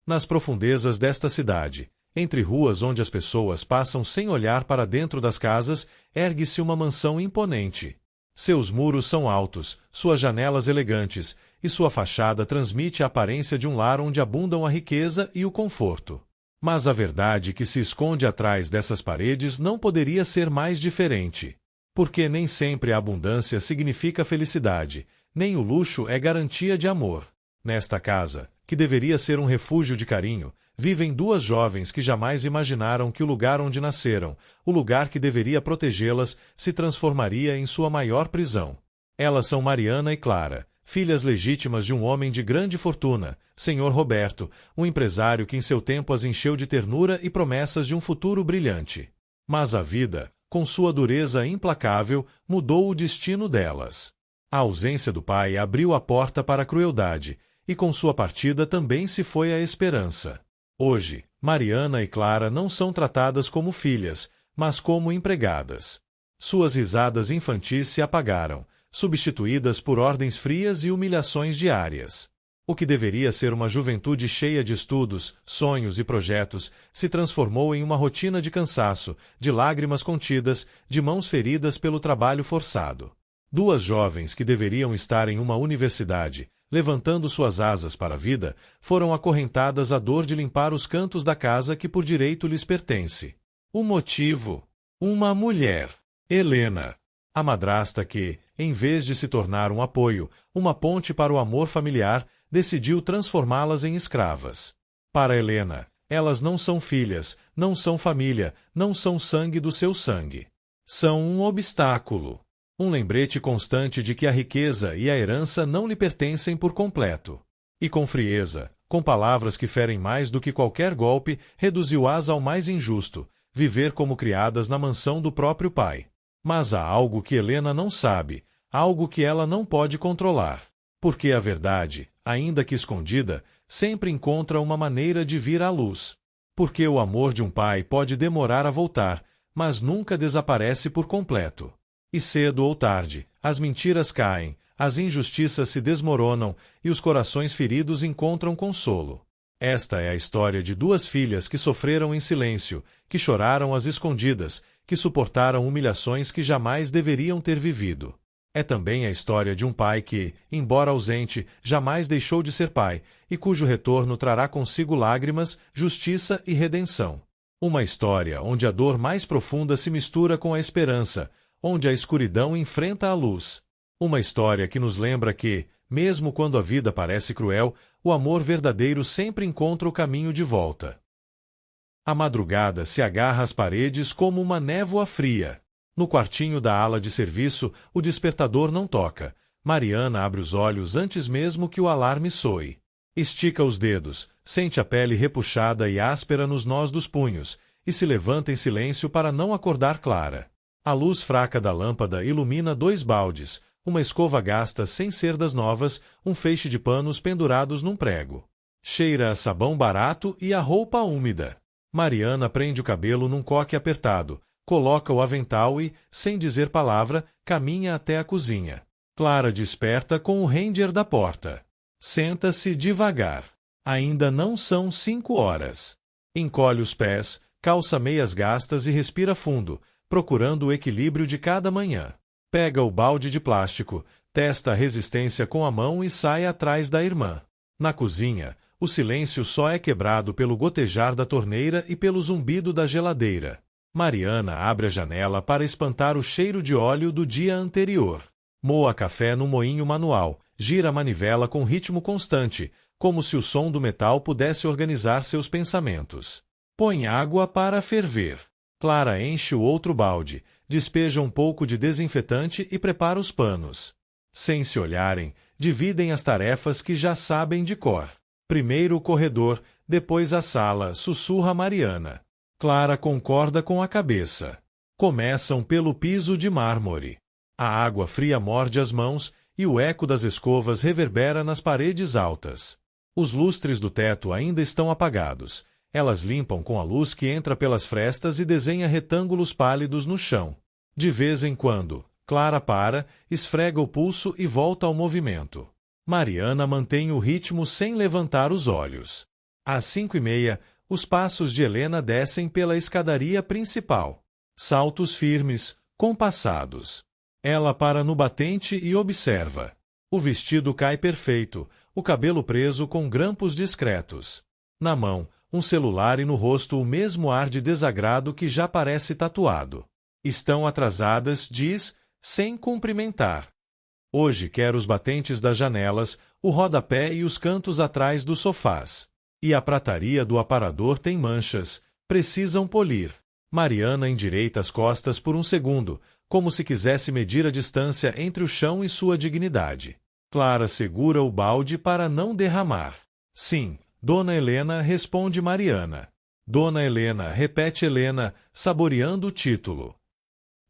Nas profundezas desta cidade, entre ruas onde as pessoas passam sem olhar para dentro das casas, ergue-se uma mansão imponente. Seus muros são altos, suas janelas elegantes, e sua fachada transmite a aparência de um lar onde abundam a riqueza e o conforto. Mas a verdade que se esconde atrás dessas paredes não poderia ser mais diferente. Porque nem sempre a abundância significa felicidade, nem o luxo é garantia de amor. Nesta casa, que deveria ser um refúgio de carinho, vivem duas jovens que jamais imaginaram que o lugar onde nasceram, o lugar que deveria protegê-las, se transformaria em sua maior prisão. Elas são Mariana e Clara, filhas legítimas de um homem de grande fortuna, Sr. Roberto, um empresário que em seu tempo as encheu de ternura e promessas de um futuro brilhante. Mas a vida, com sua dureza implacável, mudou o destino delas. A ausência do pai abriu a porta para a crueldade, e com sua partida também se foi a esperança. Hoje, Mariana e Clara não são tratadas como filhas, mas como empregadas. Suas risadas infantis se apagaram, substituídas por ordens frias e humilhações diárias. O que deveria ser uma juventude cheia de estudos, sonhos e projetos, se transformou em uma rotina de cansaço, de lágrimas contidas, de mãos feridas pelo trabalho forçado. Duas jovens que deveriam estar em uma universidade, levantando suas asas para a vida, foram acorrentadas à dor de limpar os cantos da casa que por direito lhes pertence. O motivo? Uma mulher. Helena. A madrasta que, em vez de se tornar um apoio, uma ponte para o amor familiar, decidiu transformá-las em escravas. Para Helena, elas não são filhas, não são família, não são sangue do seu sangue. São um obstáculo. Um lembrete constante de que a riqueza e a herança não lhe pertencem por completo. E com frieza, com palavras que ferem mais do que qualquer golpe, reduziu-as ao mais injusto, viver como criadas na mansão do próprio pai. Mas há algo que Helena não sabe, algo que ela não pode controlar. Porque a verdade, ainda que escondida, sempre encontra uma maneira de vir à luz. Porque o amor de um pai pode demorar a voltar, mas nunca desaparece por completo. E cedo ou tarde, as mentiras caem, as injustiças se desmoronam e os corações feridos encontram consolo. Esta é a história de duas filhas que sofreram em silêncio, que choraram às escondidas, que suportaram humilhações que jamais deveriam ter vivido. É também a história de um pai que, embora ausente, jamais deixou de ser pai, e cujo retorno trará consigo lágrimas, justiça e redenção. Uma história onde a dor mais profunda se mistura com a esperança, onde a escuridão enfrenta a luz. Uma história que nos lembra que, mesmo quando a vida parece cruel, o amor verdadeiro sempre encontra o caminho de volta. A madrugada se agarra às paredes como uma névoa fria. No quartinho da ala de serviço, o despertador não toca. Mariana abre os olhos antes mesmo que o alarme soe. Estica os dedos, sente a pele repuxada e áspera nos nós dos punhos, e se levanta em silêncio para não acordar Clara. A luz fraca da lâmpada ilumina 2 baldes, uma escova gasta sem ser das novas, um feixe de panos pendurados num prego. Cheira a sabão barato e a roupa úmida. Mariana prende o cabelo num coque apertado, coloca o avental e, sem dizer palavra, caminha até a cozinha. Clara desperta com o ranger da porta. Senta-se devagar. Ainda não são 5 horas. Encolhe os pés, calça meias gastas e respira fundo, procurando o equilíbrio de cada manhã. Pega o balde de plástico, testa a resistência com a mão e sai atrás da irmã. Na cozinha, o silêncio só é quebrado pelo gotejar da torneira e pelo zumbido da geladeira. Mariana abre a janela para espantar o cheiro de óleo do dia anterior. Moa café no moinho manual, gira a manivela com ritmo constante, como se o som do metal pudesse organizar seus pensamentos. Põe água para ferver. Clara enche o outro balde, despeja um pouco de desinfetante e prepara os panos. Sem se olharem, dividem as tarefas que já sabem de cor. Primeiro o corredor, depois a sala, sussurra Mariana. Clara concorda com a cabeça. Começam pelo piso de mármore. A água fria morde as mãos e o eco das escovas reverbera nas paredes altas. Os lustres do teto ainda estão apagados. Elas limpam com a luz que entra pelas frestas e desenha retângulos pálidos no chão. De vez em quando, Clara para, esfrega o pulso e volta ao movimento. Mariana mantém o ritmo sem levantar os olhos. Às 5:30, os passos de Helena descem pela escadaria principal. Saltos firmes, compassados. Ela para no batente e observa. O vestido cai perfeito, o cabelo preso com grampos discretos. Na mão, um celular e no rosto o mesmo ar de desagrado que já parece tatuado. Estão atrasadas, diz, sem cumprimentar. Hoje quer os batentes das janelas, o rodapé e os cantos atrás dos sofás. E a prataria do aparador tem manchas, precisam polir. Mariana endireita as costas por um segundo, como se quisesse medir a distância entre o chão e sua dignidade. Clara segura o balde para não derramar. Sim, Dona Helena, responde Mariana. Dona Helena, repete Helena, saboreando o título.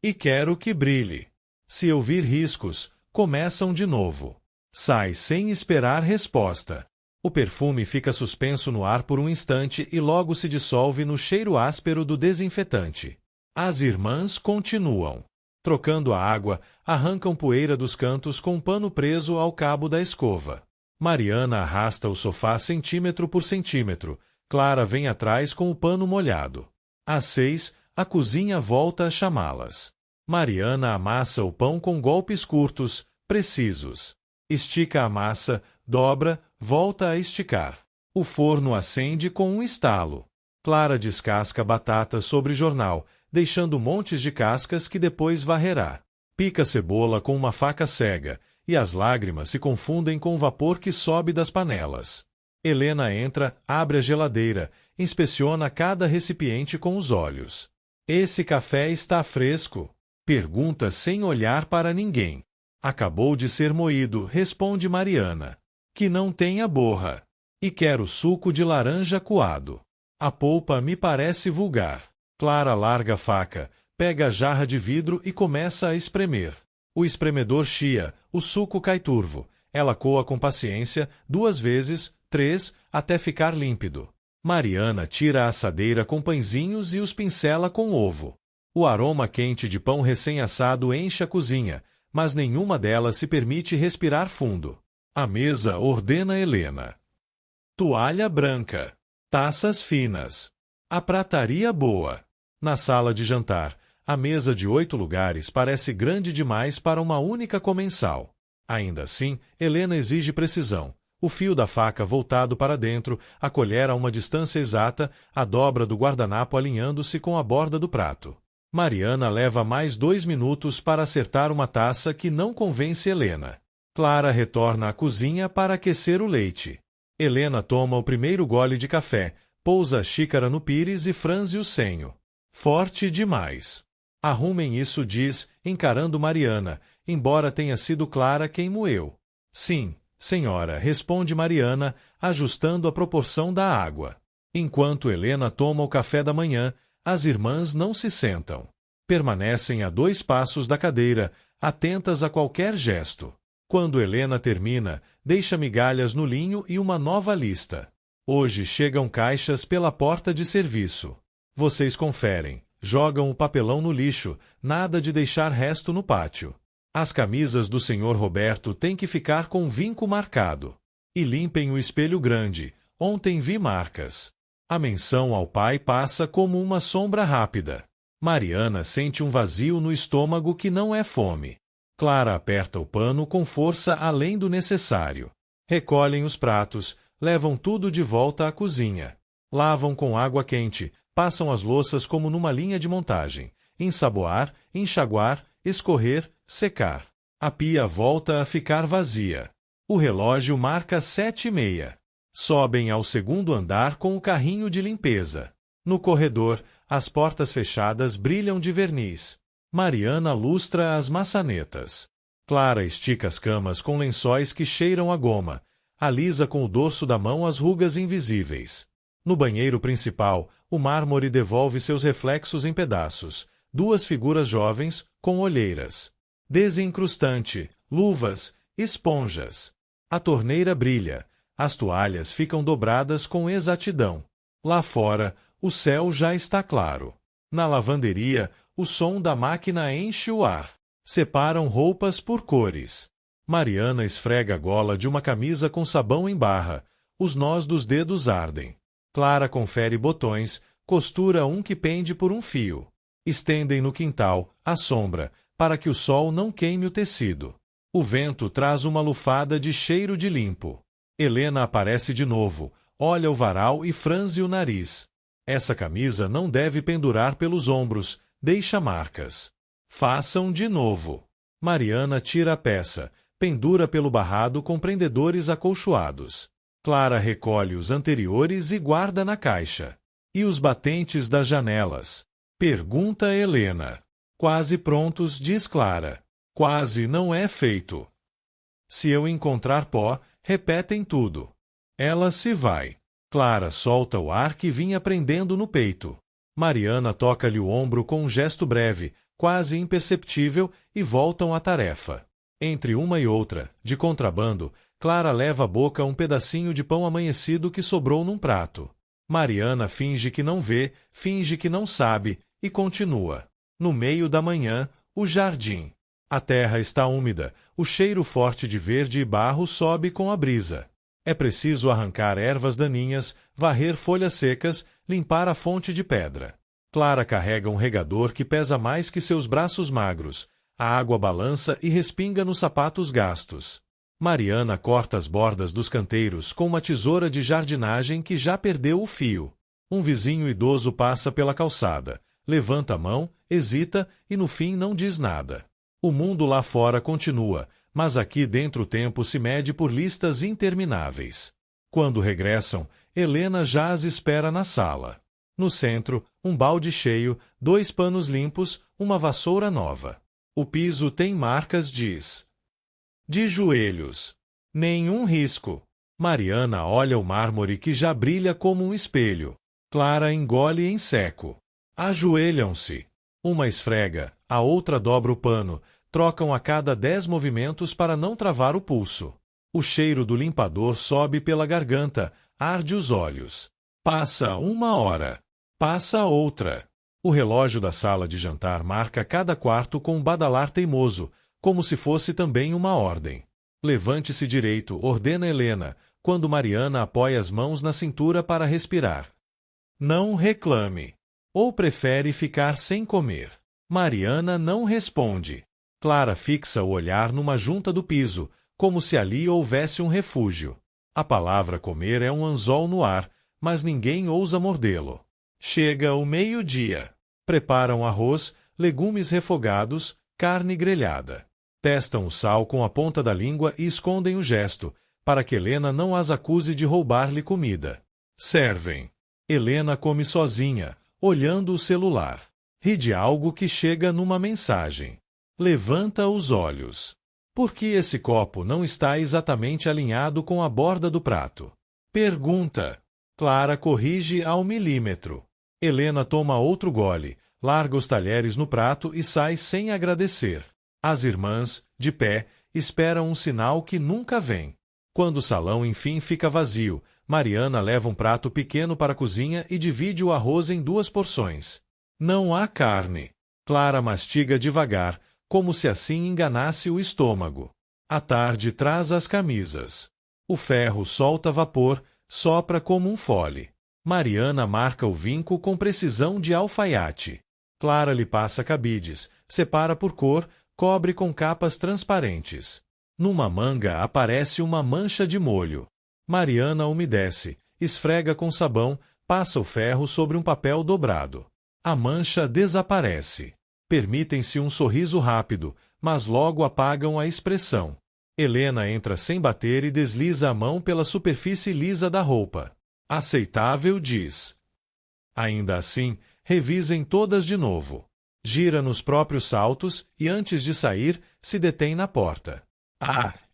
E quero que brilhe. Se eu vir riscos, começam de novo. Sai sem esperar resposta. O perfume fica suspenso no ar por um instante e logo se dissolve no cheiro áspero do desinfetante. As irmãs continuam. Trocando a água, arrancam poeira dos cantos com um pano preso ao cabo da escova. Mariana arrasta o sofá centímetro por centímetro. Clara vem atrás com o pano molhado. Às 6, a cozinha volta a chamá-las. Mariana amassa o pão com golpes curtos, precisos. Estica a massa, dobra, volta a esticar. O forno acende com um estalo. Clara descasca batatas sobre jornal, deixando montes de cascas que depois varrerá. Pica cebola com uma faca cega, e as lágrimas se confundem com o vapor que sobe das panelas. Helena entra, abre a geladeira, inspeciona cada recipiente com os olhos. Esse café está fresco? Pergunta sem olhar para ninguém. Acabou de ser moído, responde Mariana. Que não tenha borra. E quero suco de laranja coado. A polpa me parece vulgar. Clara larga a faca, pega a jarra de vidro e começa a espremer. O espremedor chia, o suco cai turvo. Ela coa com paciência, 2 vezes, 3, até ficar límpido. Mariana tira a assadeira com pãezinhos e os pincela com ovo. O aroma quente de pão recém-assado enche a cozinha, mas nenhuma delas se permite respirar fundo. A mesa ordena Helena. Toalha branca. Taças finas. A prataria boa. Na sala de jantar, a mesa de 8 lugares parece grande demais para uma única comensal. Ainda assim, Helena exige precisão. O fio da faca voltado para dentro, a colher a uma distância exata, a dobra do guardanapo alinhando-se com a borda do prato. Mariana leva mais 2 minutos para acertar uma taça que não convence Helena. Clara retorna à cozinha para aquecer o leite. Helena toma o primeiro gole de café, pousa a xícara no pires e franze o senho. Forte demais. Arrumem isso, diz, encarando Mariana, embora tenha sido Clara quem moeu. Sim, senhora, responde Mariana, ajustando a proporção da água. Enquanto Helena toma o café da manhã, as irmãs não se sentam. Permanecem a 2 passos da cadeira, atentas a qualquer gesto. Quando Helena termina, deixa migalhas no linho e uma nova lista. Hoje chegam caixas pela porta de serviço. Vocês conferem, jogam o papelão no lixo, nada de deixar resto no pátio. As camisas do Sr. Roberto têm que ficar com vinco marcado. E limpem o espelho grande, ontem vi marcas. A menção ao pai passa como uma sombra rápida. Mariana sente um vazio no estômago que não é fome. Clara aperta o pano com força além do necessário. Recolhem os pratos, levam tudo de volta à cozinha. Lavam com água quente, passam as louças como numa linha de montagem. Ensaboar, enxaguar, escorrer, secar. A pia volta a ficar vazia. O relógio marca 7:30. Sobem ao 2º andar com o carrinho de limpeza. No corredor, as portas fechadas brilham de verniz. Mariana lustra as maçanetas. Clara estica as camas com lençóis que cheiram a goma. Alisa com o dorso da mão as rugas invisíveis. No banheiro principal, o mármore devolve seus reflexos em pedaços. 2 figuras jovens, com olheiras. Desencrustante, luvas, esponjas. A torneira brilha. As toalhas ficam dobradas com exatidão. Lá fora, o céu já está claro. Na lavanderia, o som da máquina enche o ar. Separam roupas por cores. Mariana esfrega a gola de uma camisa com sabão em barra. Os nós dos dedos ardem. Clara confere botões, costura um que pende por um fio. Estendem no quintal, à sombra, para que o sol não queime o tecido. O vento traz uma lufada de cheiro de limpo. Helena aparece de novo, olha o varal e franze o nariz. Essa camisa não deve pendurar pelos ombros, deixa marcas. Façam de novo. Mariana tira a peça, pendura pelo barrado com prendedores acolchoados. Clara recolhe os anteriores e guarda na caixa. E os batentes das janelas? Pergunta Helena. Quase prontos, diz Clara. Quase não é feito. Se eu encontrar pó, repetem tudo. Ela se vai. Clara solta o ar que vinha prendendo no peito. Mariana toca-lhe o ombro com um gesto breve, quase imperceptível, e voltam à tarefa. Entre uma e outra, de contrabando, Clara leva à boca um pedacinho de pão amanhecido que sobrou num prato. Mariana finge que não vê, finge que não sabe, e continua. No meio da manhã, o jardim. A terra está úmida, o cheiro forte de verde e barro sobe com a brisa. É preciso arrancar ervas daninhas, varrer folhas secas, limpar a fonte de pedra. Clara carrega um regador que pesa mais que seus braços magros. A água balança e respinga nos sapatos gastos. Mariana corta as bordas dos canteiros com uma tesoura de jardinagem que já perdeu o fio. Um vizinho idoso passa pela calçada, levanta a mão, hesita e no fim não diz nada. O mundo lá fora continua, mas aqui dentro o tempo se mede por listas intermináveis. Quando regressam, Helena já as espera na sala. No centro, um balde cheio, 2 panos limpos, uma vassoura nova. O piso tem marcas, diz. De joelhos. Nenhum risco. Mariana olha o mármore que já brilha como um espelho. Clara engole em seco. Ajoelham-se. Uma esfrega, a outra dobra o pano, trocam a cada 10 movimentos para não travar o pulso. O cheiro do limpador sobe pela garganta, arde os olhos. Passa 1 hora. Passa outra. O relógio da sala de jantar marca cada quarto com um badalar teimoso, como se fosse também uma ordem. Levante-se direito, ordena Helena, quando Mariana apoia as mãos na cintura para respirar. Não reclame. Ou prefere ficar sem comer? Mariana não responde. Clara fixa o olhar numa junta do piso, como se ali houvesse um refúgio. A palavra comer é um anzol no ar, mas ninguém ousa mordê-lo. Chega o meio-dia. Preparam arroz, legumes refogados, carne grelhada. Testam o sal com a ponta da língua e escondem o gesto, para que Helena não as acuse de roubar-lhe comida. Servem. Helena come sozinha, olhando o celular. Ri de algo que chega numa mensagem. Levanta os olhos. Por que esse copo não está exatamente alinhado com a borda do prato? Pergunta. Clara corrige ao milímetro. Helena toma outro gole, larga os talheres no prato e sai sem agradecer. As irmãs, de pé, esperam um sinal que nunca vem. Quando o salão enfim fica vazio, Mariana leva um prato pequeno para a cozinha e divide o arroz em 2 porções. Não há carne. Clara mastiga devagar, como se assim enganasse o estômago. A tarde traz as camisas. O ferro solta vapor, sopra como um fole. Mariana marca o vinco com precisão de alfaiate. Clara lhe passa cabides, separa por cor, cobre com capas transparentes. Numa manga aparece uma mancha de molho. Mariana umedece, esfrega com sabão, passa o ferro sobre um papel dobrado. A mancha desaparece. Permitem-se um sorriso rápido, mas logo apagam a expressão. Helena entra sem bater e desliza a mão pela superfície lisa da roupa. Aceitável, diz. Ainda assim, revisem todas de novo. Gira nos próprios saltos e, antes de sair, se detém na porta.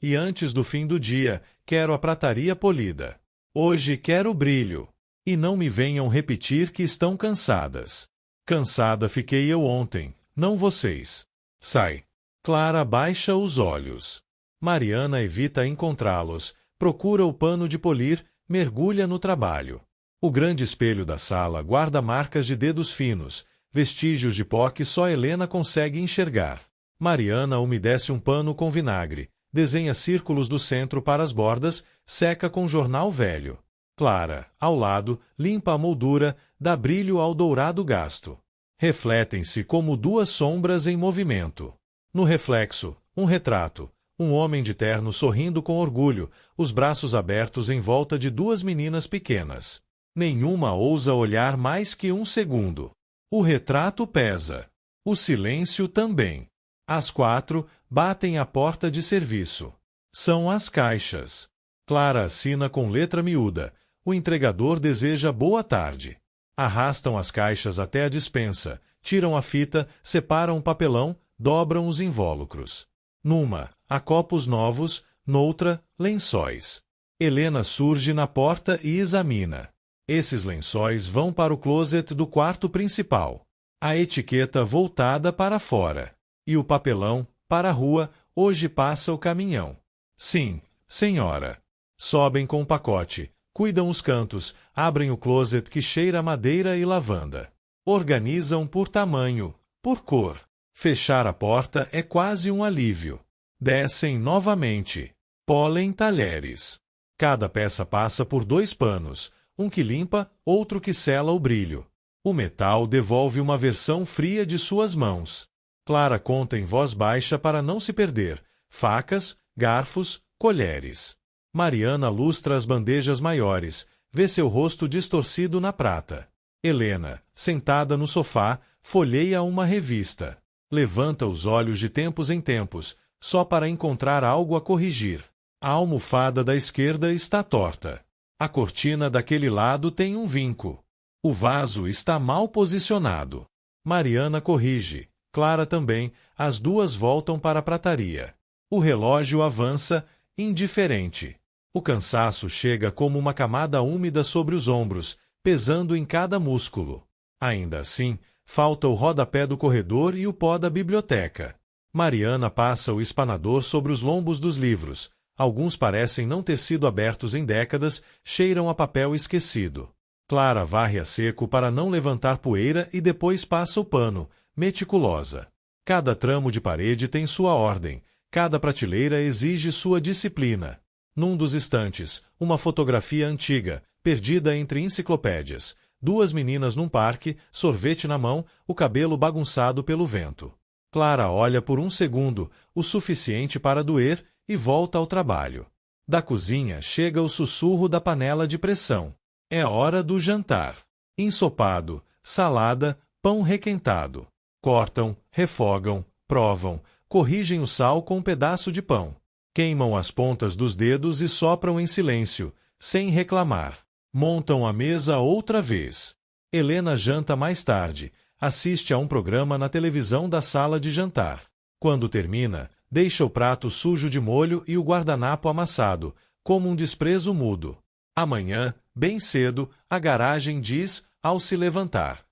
E antes do fim do dia, quero a prataria polida. Hoje quero brilho. E não me venham repetir que estão cansadas. Cansada fiquei eu ontem, não vocês. Sai. Clara baixa os olhos. Mariana evita encontrá-los, procura o pano de polir, mergulha no trabalho. O grande espelho da sala guarda marcas de dedos finos, vestígios de pó que só Helena consegue enxergar. Mariana umedece um pano com vinagre, desenha círculos do centro para as bordas, seca com jornal velho. Clara, ao lado, limpa a moldura, dá brilho ao dourado gasto. Refletem-se como duas sombras em movimento. No reflexo, um retrato. Um homem de terno sorrindo com orgulho, os braços abertos em volta de duas meninas pequenas. Nenhuma ousa olhar mais que um segundo. O retrato pesa. O silêncio também. Às 4, batem à porta de serviço. São as caixas. Clara assina com letra miúda. O entregador deseja boa tarde. Arrastam as caixas até a despensa, tiram a fita, separam o papelão, dobram os invólucros. Numa, há copos novos, noutra, lençóis. Helena surge na porta e examina. Esses lençóis vão para o closet do quarto principal. A etiqueta voltada para fora. E o papelão, para a rua, hoje passa o caminhão. Sim, senhora. Sobem com o pacote, cuidam os cantos, abrem o closet que cheira a madeira e lavanda. Organizam por tamanho, por cor. Fechar a porta é quase um alívio. Descem novamente. Polem talheres. Cada peça passa por 2 panos, um que limpa, outro que sela o brilho. O metal devolve uma versão fria de suas mãos. Clara conta em voz baixa para não se perder. Facas, garfos, colheres. Mariana lustra as bandejas maiores, vê seu rosto distorcido na prata. Helena, sentada no sofá, folheia uma revista. Levanta os olhos de tempos em tempos, só para encontrar algo a corrigir. A almofada da esquerda está torta. A cortina daquele lado tem um vinco. O vaso está mal posicionado. Mariana corrige. Clara também, as duas voltam para a prataria. O relógio avança, indiferente. O cansaço chega como uma camada úmida sobre os ombros, pesando em cada músculo. Ainda assim, falta o rodapé do corredor e o pó da biblioteca. Mariana passa o espanador sobre os lombos dos livros. Alguns parecem não ter sido abertos em décadas, cheiram a papel esquecido. Clara varre a seco para não levantar poeira e depois passa o pano, meticulosa. Cada tramo de parede tem sua ordem, cada prateleira exige sua disciplina. Num dos estantes, uma fotografia antiga, perdida entre enciclopédias. 2 meninas num parque, sorvete na mão, o cabelo bagunçado pelo vento. Clara olha por um segundo, o suficiente para doer, e volta ao trabalho. Da cozinha chega o sussurro da panela de pressão. É hora do jantar. Ensopado, salada, pão requentado. Cortam, refogam, provam, corrigem o sal com um pedaço de pão. Queimam as pontas dos dedos e sopram em silêncio, sem reclamar. Montam a mesa outra vez. Helena janta mais tarde, assiste a um programa na televisão da sala de jantar. Quando termina, deixa o prato sujo de molho e o guardanapo amassado, como um desprezo mudo. Amanhã, bem cedo, a garagem diz, ao se levantar.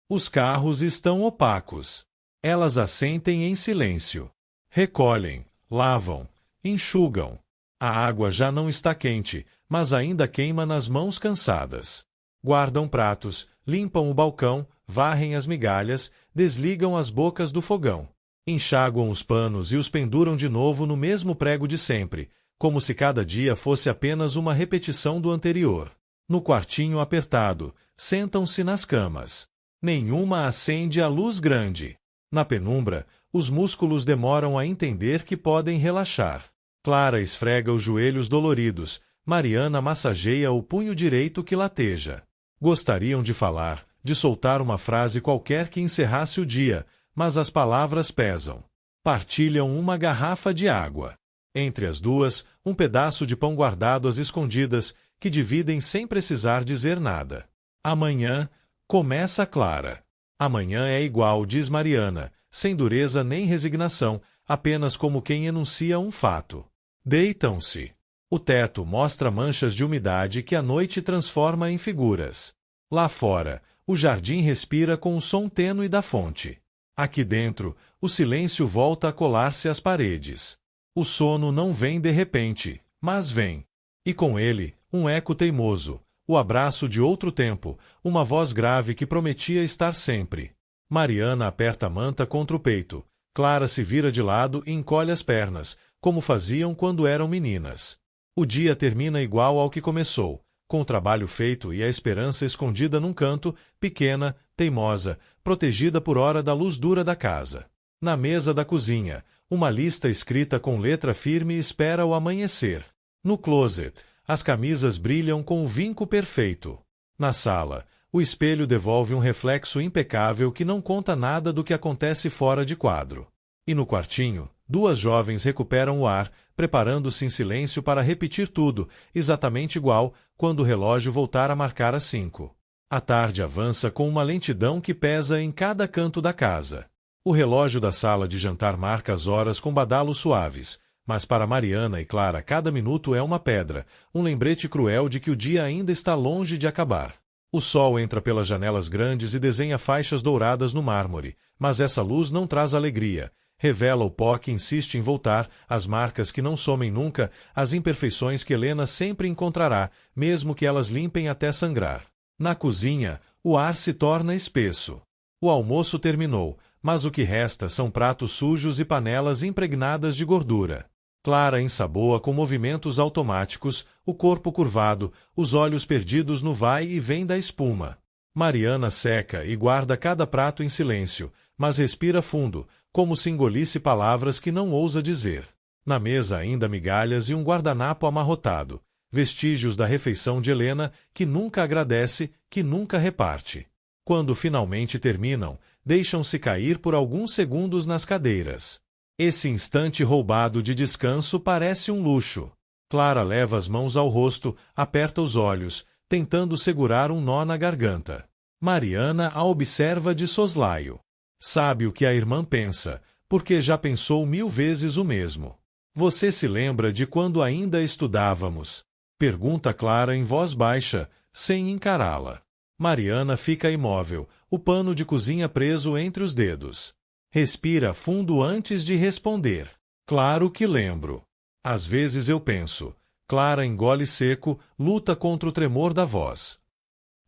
Os carros estão opacos. Elas assentem em silêncio. Recolhem, lavam, enxugam. A água já não está quente, mas ainda queima nas mãos cansadas. Guardam pratos, limpam o balcão, varrem as migalhas, desligam as bocas do fogão. Enxaguam os panos e os penduram de novo no mesmo prego de sempre, como se cada dia fosse apenas uma repetição do anterior. No quartinho apertado, sentam-se nas camas. Nenhuma acende a luz grande. Na penumbra, os músculos demoram a entender que podem relaxar. Clara esfrega os joelhos doloridos, Mariana massageia o punho direito que lateja. Gostariam de falar, de soltar uma frase qualquer que encerrasse o dia, mas as palavras pesam. Partilham uma garrafa de água. Entre as duas, um pedaço de pão guardado às escondidas, que dividem sem precisar dizer nada. Amanhã, começa Clara. Amanhã é igual, diz Mariana, sem dureza nem resignação, apenas como quem enuncia um fato. Deitam-se. O teto mostra manchas de umidade que a noite transforma em figuras. Lá fora, o jardim respira com o som tênue da fonte. Aqui dentro, o silêncio volta a colar-se às paredes. O sono não vem de repente, mas vem. E com ele, um eco teimoso, o abraço de outro tempo, uma voz grave que prometia estar sempre. Mariana aperta a manta contra o peito. Clara se vira de lado e encolhe as pernas, como faziam quando eram meninas. O dia termina igual ao que começou. com o trabalho feito e a esperança escondida num canto, pequena, teimosa, protegida por hora da luz dura da casa. Na mesa da cozinha, uma lista escrita com letra firme espera o amanhecer. No closet, as camisas brilham com o vinco perfeito. Na sala, o espelho devolve um reflexo impecável que não conta nada do que acontece fora de quadro. E no quartinho, duas jovens recuperam o ar, preparando-se em silêncio para repetir tudo, exatamente igual, quando o relógio voltar a marcar as 5. A tarde avança com uma lentidão que pesa em cada canto da casa. O relógio da sala de jantar marca as horas com badalos suaves, mas para Mariana e Clara cada minuto é uma pedra, um lembrete cruel de que o dia ainda está longe de acabar. O sol entra pelas janelas grandes e desenha faixas douradas no mármore, mas essa luz não traz alegria. Revela o pó que insiste em voltar, as marcas que não somem nunca, as imperfeições que Helena sempre encontrará, mesmo que elas limpem até sangrar. Na cozinha, o ar se torna espesso. O almoço terminou, mas o que resta são pratos sujos e panelas impregnadas de gordura. Clara ensaboa com movimentos automáticos, o corpo curvado, os olhos perdidos no vai e vem da espuma. Mariana seca e guarda cada prato em silêncio, mas respira fundo, como se engolisse palavras que não ousa dizer. Na mesa ainda migalhas e um guardanapo amarrotado, vestígios da refeição de Helena, que nunca agradece, que nunca reparte. Quando finalmente terminam, deixam-se cair por alguns segundos nas cadeiras. Esse instante roubado de descanso parece um luxo. Clara leva as mãos ao rosto, aperta os olhos, tentando segurar um nó na garganta. Mariana a observa de soslaio. Sabe o que a irmã pensa, porque já pensou 1000 vezes o mesmo. Você se lembra de quando ainda estudávamos? Pergunta Clara em voz baixa, sem encará-la. Mariana fica imóvel, o pano de cozinha preso entre os dedos. Respira fundo antes de responder. Claro que lembro. Às vezes eu penso. Clara engole seco, luta contra o tremor da voz.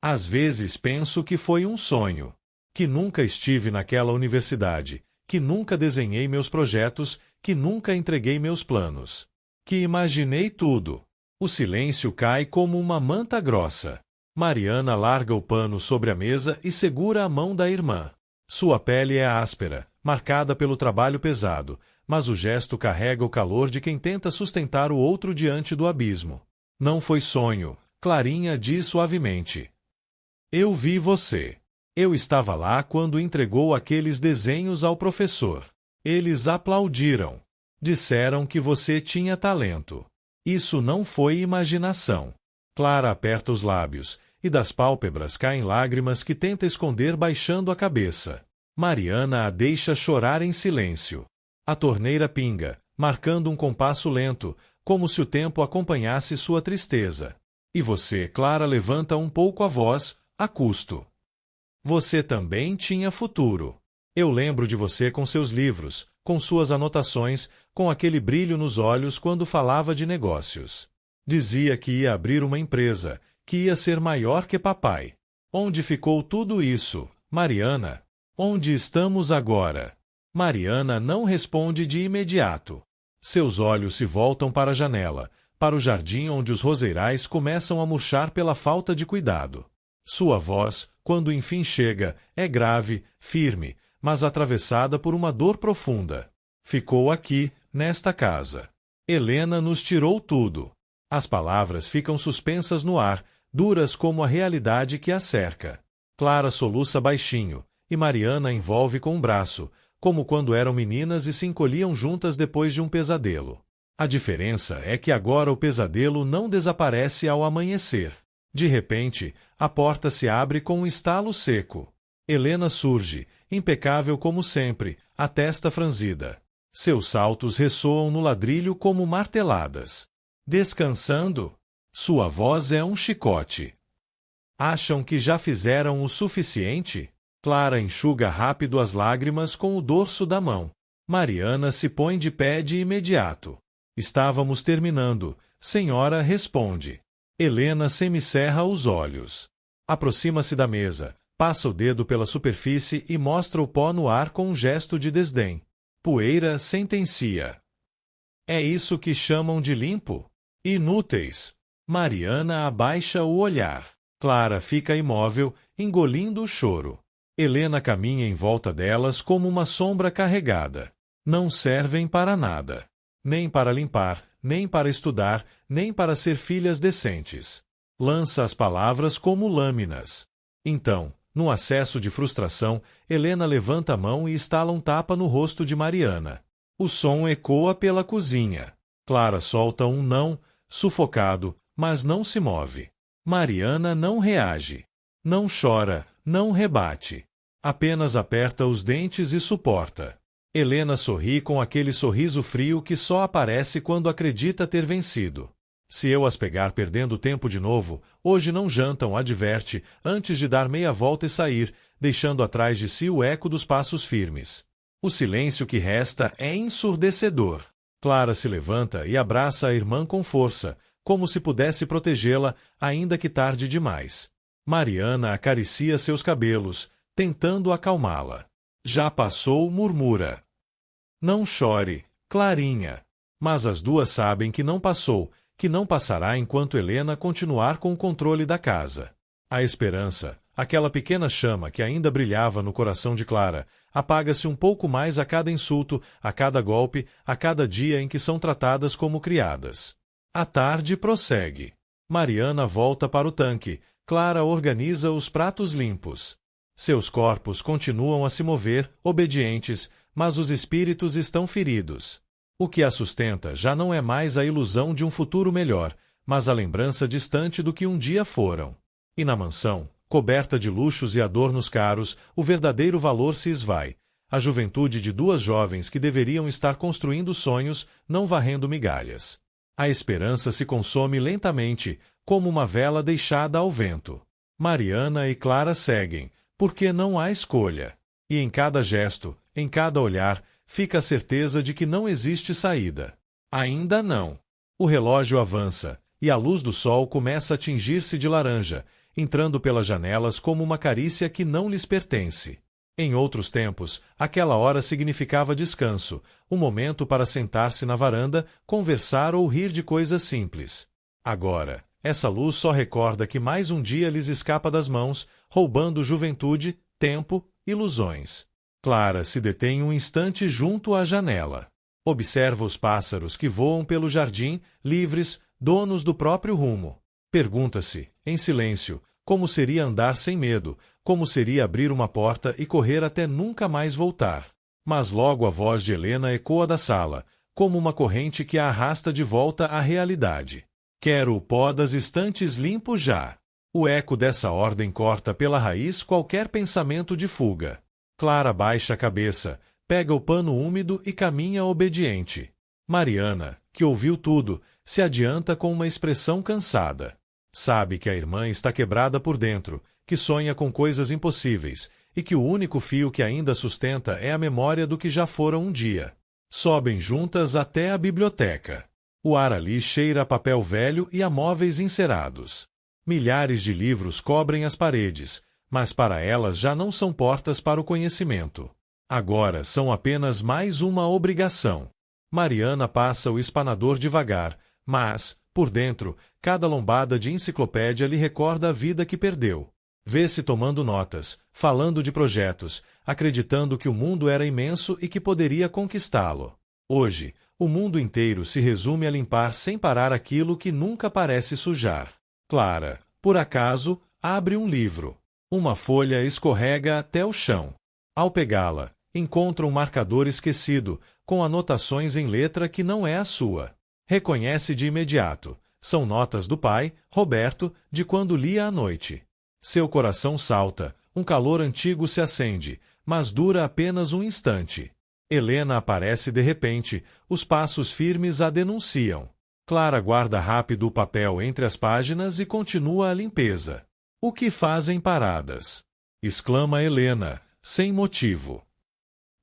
Às vezes penso que foi um sonho. Que nunca estive naquela universidade, que nunca desenhei meus projetos, que nunca entreguei meus planos. Que imaginei tudo. O silêncio cai como uma manta grossa. Mariana larga o pano sobre a mesa e segura a mão da irmã. Sua pele é áspera, marcada pelo trabalho pesado, mas o gesto carrega o calor de quem tenta sustentar o outro diante do abismo. Não foi sonho, Clarinha diz suavemente. Eu vi você. Eu estava lá quando entregou aqueles desenhos ao professor. Eles aplaudiram. Disseram que você tinha talento. Isso não foi imaginação. Clara aperta os lábios, e das pálpebras caem lágrimas que tenta esconder baixando a cabeça. Mariana a deixa chorar em silêncio. A torneira pinga, marcando um compasso lento, como se o tempo acompanhasse sua tristeza. E você, Clara, levanta um pouco a voz, a custo. Você também tinha futuro. Eu lembro de você com seus livros, com suas anotações, com aquele brilho nos olhos quando falava de negócios. Dizia que ia abrir uma empresa, que ia ser maior que papai. Onde ficou tudo isso, Mariana? Onde estamos agora? Mariana não responde de imediato. Seus olhos se voltam para a janela, para o jardim onde os roseirais começam a murchar pela falta de cuidado. Sua voz, quando enfim chega, é grave, firme, mas atravessada por uma dor profunda. Ficou aqui, nesta casa. Helena nos tirou tudo. As palavras ficam suspensas no ar, duras como a realidade que a cerca. Clara soluça baixinho, e Mariana envolve com um braço, como quando eram meninas e se encolhiam juntas depois de um pesadelo. A diferença é que agora o pesadelo não desaparece ao amanhecer. De repente, a porta se abre com um estalo seco. Helena surge, impecável como sempre, a testa franzida. Seus saltos ressoam no ladrilho como marteladas. Descansando? Sua voz é um chicote. Acham que já fizeram o suficiente? Clara enxuga rápido as lágrimas com o dorso da mão. Mariana se põe de pé de imediato. Estávamos terminando. Senhora responde. Helena semicerra os olhos. Aproxima-se da mesa, passa o dedo pela superfície e mostra o pó no ar com um gesto de desdém. Poeira sentencia. É isso que chamam de limpo? Inúteis. Mariana abaixa o olhar. Clara fica imóvel, engolindo o choro. Helena caminha em volta delas como uma sombra carregada. Não servem para nada. Nem para limpar, nem para estudar, nem para ser filhas decentes. Lança as palavras como lâminas. Então, num acesso de frustração, Helena levanta a mão e estala um tapa no rosto de Mariana. O som ecoa pela cozinha. Clara solta um não, sufocado, mas não se move. Mariana não reage. Não chora, não rebate. Apenas aperta os dentes e suporta. Helena sorri com aquele sorriso frio que só aparece quando acredita ter vencido. Se eu as pegar perdendo tempo de novo, hoje não jantam, adverte, antes de dar meia volta e sair, deixando atrás de si o eco dos passos firmes. O silêncio que resta é ensurdecedor. Clara se levanta e abraça a irmã com força, como se pudesse protegê-la, ainda que tarde demais. Mariana acaricia seus cabelos, tentando acalmá-la. Já passou, murmura. Não chore, Clarinha. Mas as duas sabem que não passou, que não passará enquanto Helena continuar com o controle da casa. A esperança, aquela pequena chama que ainda brilhava no coração de Clara, apaga-se um pouco mais a cada insulto, a cada golpe, a cada dia em que são tratadas como criadas. A tarde prossegue. Mariana volta para o tanque. Clara organiza os pratos limpos. Seus corpos continuam a se mover, obedientes, mas os espíritos estão feridos. O que a sustenta já não é mais a ilusão de um futuro melhor, mas a lembrança distante do que um dia foram. E na mansão, coberta de luxos e adornos caros, o verdadeiro valor se esvai. A juventude de duas jovens que deveriam estar construindo sonhos, não varrendo migalhas. A esperança se consome lentamente, como uma vela deixada ao vento. Mariana e Clara seguem, porque não há escolha. E em cada gesto, em cada olhar, fica a certeza de que não existe saída. Ainda não. O relógio avança, e a luz do sol começa a tingir-se de laranja, entrando pelas janelas como uma carícia que não lhes pertence. Em outros tempos, aquela hora significava descanso, um momento para sentar-se na varanda, conversar ou rir de coisas simples. Agora, essa luz só recorda que mais um dia lhes escapa das mãos, roubando juventude, tempo, ilusões. Clara se detém um instante junto à janela. Observa os pássaros que voam pelo jardim, livres, donos do próprio rumo. Pergunta-se, em silêncio, como seria andar sem medo, como seria abrir uma porta e correr até nunca mais voltar. Mas logo a voz de Helena ecoa da sala, como uma corrente que a arrasta de volta à realidade. Quero o pó das estantes limpo já. O eco dessa ordem corta pela raiz qualquer pensamento de fuga. Clara baixa a cabeça, pega o pano úmido e caminha obediente. Mariana, que ouviu tudo, se adianta com uma expressão cansada. Sabe que a irmã está quebrada por dentro, que sonha com coisas impossíveis, e que o único fio que ainda sustenta é a memória do que já foram um dia. Sobem juntas até a biblioteca. O ar ali cheira a papel velho e a móveis encerados. Milhares de livros cobrem as paredes, mas para elas já não são portas para o conhecimento. Agora são apenas mais uma obrigação. Mariana passa o espanador devagar, mas, por dentro, cada lombada de enciclopédia lhe recorda a vida que perdeu. Vê-se tomando notas, falando de projetos, acreditando que o mundo era imenso e que poderia conquistá-lo. Hoje, o mundo inteiro se resume a limpar sem parar aquilo que nunca parece sujar. Clara, por acaso, abre um livro. Uma folha escorrega até o chão. Ao pegá-la, encontra um marcador esquecido, com anotações em letra que não é a sua. Reconhece de imediato. São notas do pai, Roberto, de quando lia à noite. Seu coração salta, um calor antigo se acende, mas dura apenas um instante. Helena aparece de repente, os passos firmes a denunciam. Clara guarda rápido o papel entre as páginas e continua a limpeza. O que fazem paradas? Exclama Helena, sem motivo.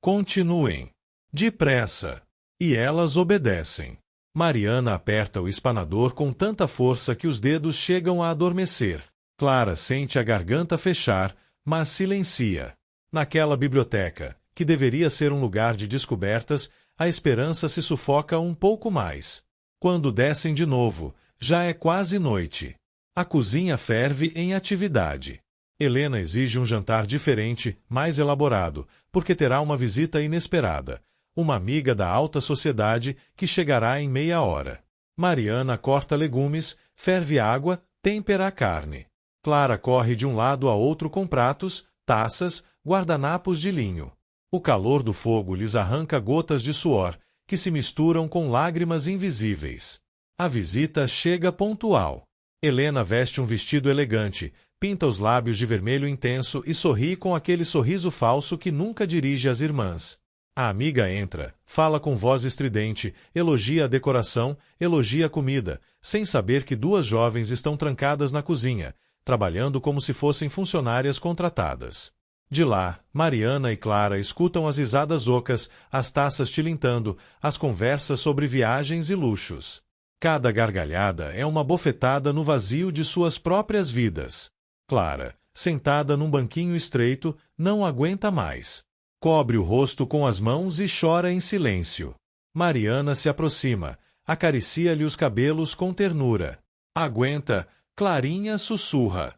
Continuem. Depressa. E elas obedecem. Mariana aperta o espanador com tanta força que os dedos chegam a adormecer. Clara sente a garganta fechar, mas silencia. Naquela biblioteca, que deveria ser um lugar de descobertas, a esperança se sufoca um pouco mais. Quando descem de novo, Já é quase noite. A cozinha ferve em atividade. Helena exige um jantar diferente, mais elaborado, porque terá uma visita inesperada. Uma amiga da alta sociedade que chegará em meia hora. Mariana corta legumes, ferve água, tempera a carne. Clara corre de um lado a outro com pratos, taças, guardanapos de linho. O calor do fogo lhes arranca gotas de suor, que se misturam com lágrimas invisíveis. A visita chega pontual. Helena veste um vestido elegante, pinta os lábios de vermelho intenso e sorri com aquele sorriso falso que nunca dirige às irmãs. A amiga entra, fala com voz estridente, elogia a decoração, elogia a comida, sem saber que duas jovens estão trancadas na cozinha, trabalhando como se fossem funcionárias contratadas. De lá, Mariana e Clara escutam as risadas ocas, as taças tilintando, as conversas sobre viagens e luxos. Cada gargalhada é uma bofetada no vazio de suas próprias vidas. Clara, sentada num banquinho estreito, não aguenta mais. Cobre o rosto com as mãos e chora em silêncio. Mariana se aproxima, acaricia-lhe os cabelos com ternura. Aguenta, Clarinha sussurra.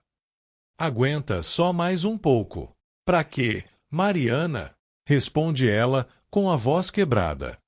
Aguenta só mais um pouco. Pra quê, Mariana? Responde ela, com a voz quebrada.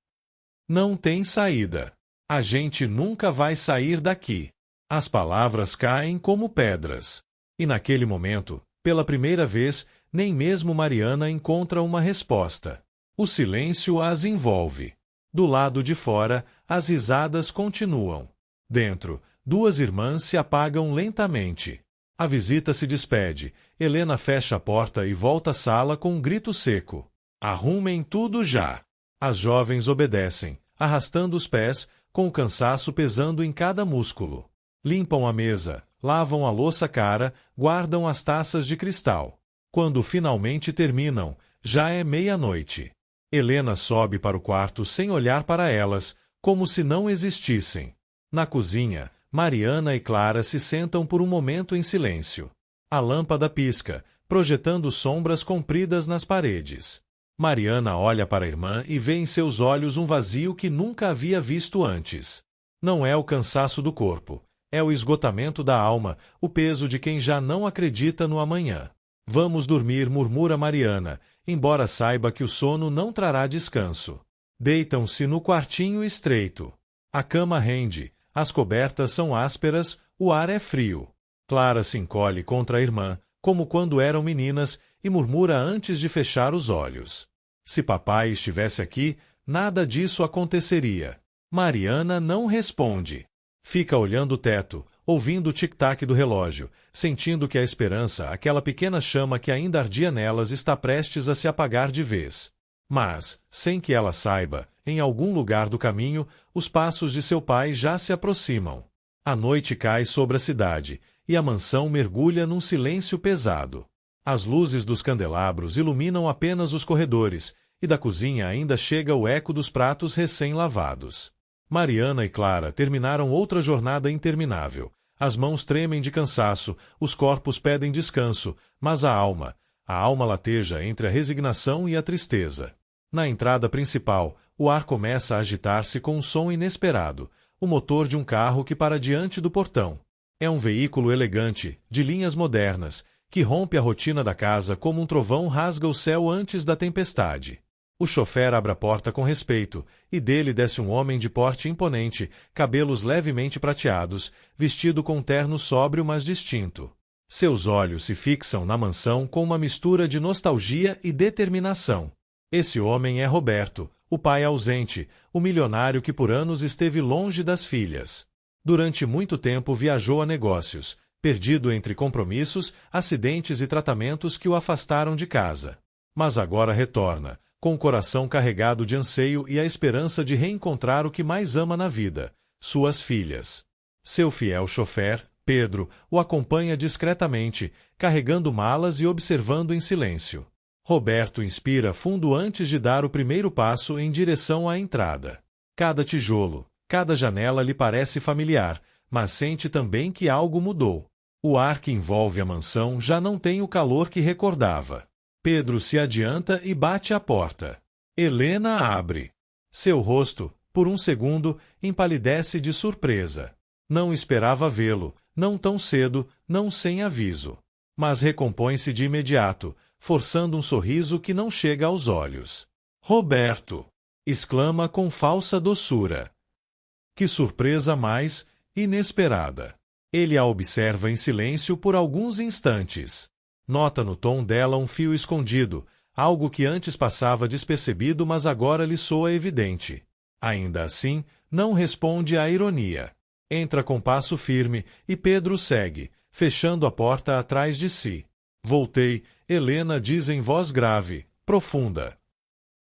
Não tem saída. A gente nunca vai sair daqui. As palavras caem como pedras. E naquele momento, pela primeira vez, nem mesmo Mariana encontra uma resposta. O silêncio as envolve. Do lado de fora, as risadas continuam. Dentro, duas irmãs se apagam lentamente. A visita se despede. Helena fecha a porta e volta à sala com um grito seco. Arrumem tudo já. As jovens obedecem, arrastando os pés, com o cansaço pesando em cada músculo. Limpam a mesa, lavam a louça cara, guardam as taças de cristal. Quando finalmente terminam, já é meia-noite. Helena sobe para o quarto sem olhar para elas, como se não existissem. Na cozinha, Mariana e Clara se sentam por um momento em silêncio. A lâmpada pisca, projetando sombras compridas nas paredes. Mariana olha para a irmã e vê em seus olhos um vazio que nunca havia visto antes. Não é o cansaço do corpo, é o esgotamento da alma, o peso de quem já não acredita no amanhã. Vamos dormir, murmura Mariana, embora saiba que o sono não trará descanso. Deitam-se no quartinho estreito. A cama rende, as cobertas são ásperas, o ar é frio. Clara se encolhe contra a irmã, como quando eram meninas, e murmura antes de fechar os olhos. Se papai estivesse aqui, nada disso aconteceria. Mariana não responde. Fica olhando o teto, ouvindo o tic-tac do relógio, sentindo que a esperança, aquela pequena chama que ainda ardia nelas, está prestes a se apagar de vez. Mas, sem que ela saiba, em algum lugar do caminho, os passos de seu pai já se aproximam. A noite cai sobre a cidade, e a mansão mergulha num silêncio pesado. As luzes dos candelabros iluminam apenas os corredores, e da cozinha ainda chega o eco dos pratos recém-lavados. Mariana e Clara terminaram outra jornada interminável. As mãos tremem de cansaço, os corpos pedem descanso, mas a alma lateja entre a resignação e a tristeza. Na entrada principal, o ar começa a agitar-se com um som inesperado, o motor de um carro que para diante do portão. É um veículo elegante, de linhas modernas, que rompe a rotina da casa como um trovão rasga o céu antes da tempestade. O chofer abre a porta com respeito, e dele desce um homem de porte imponente, cabelos levemente prateados, vestido com um terno sóbrio mas distinto. Seus olhos se fixam na mansão com uma mistura de nostalgia e determinação. Esse homem é Roberto, o pai ausente, o milionário que por anos esteve longe das filhas. Durante muito tempo viajou a negócios, perdido entre compromissos, acidentes e tratamentos que o afastaram de casa. Mas agora retorna, com o coração carregado de anseio e a esperança de reencontrar o que mais ama na vida, suas filhas. Seu fiel chofer, Pedro, o acompanha discretamente, carregando malas e observando em silêncio. Roberto inspira fundo antes de dar o primeiro passo em direção à entrada. Cada tijolo, cada janela lhe parece familiar, mas sente também que algo mudou. O ar que envolve a mansão já não tem o calor que recordava. Pedro se adianta e bate à porta. Helena abre. Seu rosto, por um segundo, empalidece de surpresa. Não esperava vê-lo, não tão cedo, não sem aviso. Mas recompõe-se de imediato, forçando um sorriso que não chega aos olhos. Roberto! Exclama com falsa doçura. Que surpresa mais inesperada! Ele a observa em silêncio por alguns instantes. Nota no tom dela um fio escondido, algo que antes passava despercebido, mas agora lhe soa evidente. Ainda assim, não responde à ironia. Entra com passo firme e Pedro segue, fechando a porta atrás de si. Voltei, Helena diz em voz grave, profunda.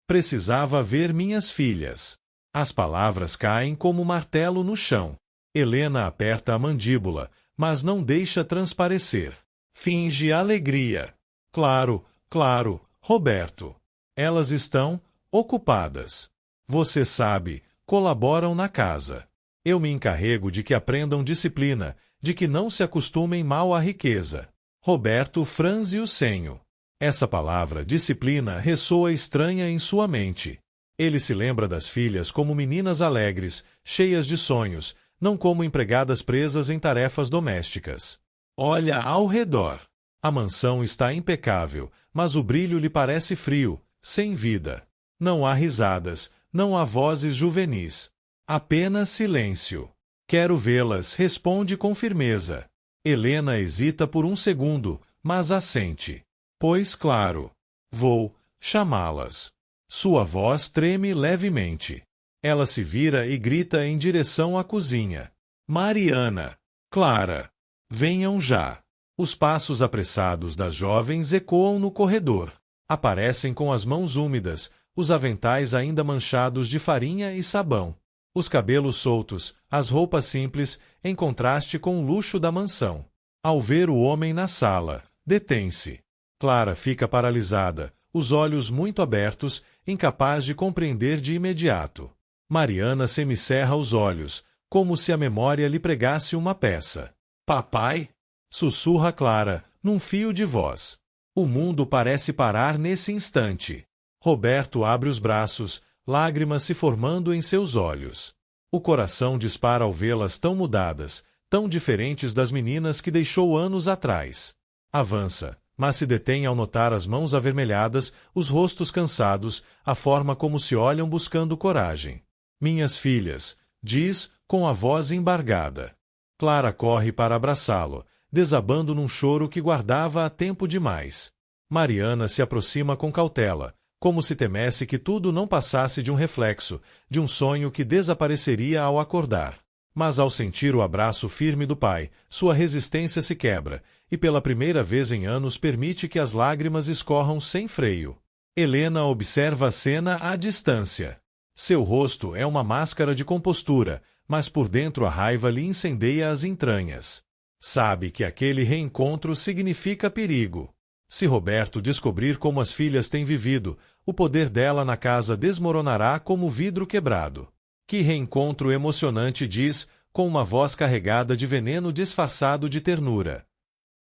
Precisava ver minhas filhas. As palavras caem como martelo no chão. Helena aperta a mandíbula, mas não deixa transparecer. Finge alegria. Claro, claro, Roberto. Elas estão ocupadas. Você sabe, colaboram na casa. Eu me encarrego de que aprendam disciplina, de que não se acostumem mal à riqueza. Roberto franze o senho. Essa palavra, disciplina, ressoa estranha em sua mente. Ele se lembra das filhas como meninas alegres, cheias de sonhos, não como empregadas presas em tarefas domésticas. Olha ao redor. A mansão está impecável, mas o brilho lhe parece frio, sem vida. Não há risadas, não há vozes juvenis. Apenas silêncio. Quero vê-las, responde com firmeza. Helena hesita por um segundo, mas assente. Pois claro. Vou chamá-las. Sua voz treme levemente. Ela se vira e grita em direção à cozinha. Mariana! Clara! Venham já! Os passos apressados das jovens ecoam no corredor. Aparecem com as mãos úmidas, os aventais ainda manchados de farinha e sabão. Os cabelos soltos, as roupas simples, em contraste com o luxo da mansão. Ao ver o homem na sala, detém-se. Clara fica paralisada, os olhos muito abertos, incapaz de compreender de imediato. Mariana semicerra os olhos, como se a memória lhe pregasse uma peça. Papai? Sussurra Clara, num fio de voz. O mundo parece parar nesse instante. Roberto abre os braços, lágrimas se formando em seus olhos. O coração dispara ao vê-las tão mudadas, tão diferentes das meninas que deixou anos atrás. Avança, mas se detém ao notar as mãos avermelhadas, os rostos cansados, a forma como se olham buscando coragem. Minhas filhas, diz, com a voz embargada. Clara corre para abraçá-lo, desabando num choro que guardava há tempo demais. Mariana se aproxima com cautela, como se temesse que tudo não passasse de um reflexo, de um sonho que desapareceria ao acordar. Mas ao sentir o abraço firme do pai, sua resistência se quebra, e pela primeira vez em anos permite que as lágrimas escorram sem freio. Helena observa a cena à distância. Seu rosto é uma máscara de compostura, mas por dentro a raiva lhe incendeia as entranhas. Sabe que aquele reencontro significa perigo. Se Roberto descobrir como as filhas têm vivido, o poder dela na casa desmoronará como vidro quebrado. Que reencontro emocionante, diz, com uma voz carregada de veneno disfarçado de ternura.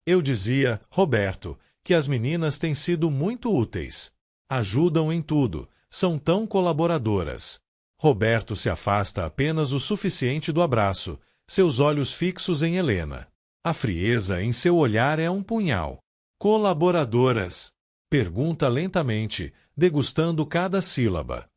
Eu dizia, Roberto, que as meninas têm sido muito úteis. Ajudam em tudo, são tão colaboradoras. Roberto se afasta apenas o suficiente do abraço, seus olhos fixos em Helena. A frieza em seu olhar é um punhal. Colaboradoras? Pergunta lentamente, degustando cada sílaba.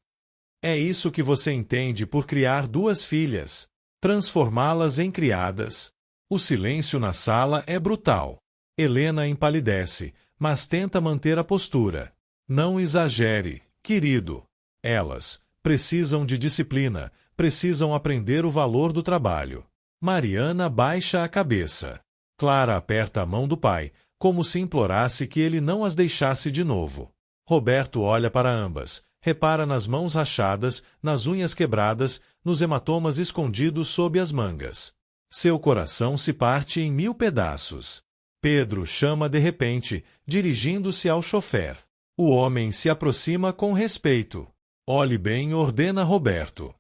É isso que você entende por criar duas filhas? Transformá-las em criadas? O silêncio na sala é brutal. Helena empalidece, mas tenta manter a postura. Não exagere, querido. Elas precisam de disciplina, precisam aprender o valor do trabalho. Mariana baixa a cabeça. Clara aperta a mão do pai, como se implorasse que ele não as deixasse de novo. Roberto olha para ambas, repara nas mãos rachadas, nas unhas quebradas, nos hematomas escondidos sob as mangas. Seu coração se parte em 1000 pedaços. Pedro chama de repente, dirigindo-se ao chofer. O homem se aproxima com respeito. Olhe bem, ordena Roberto.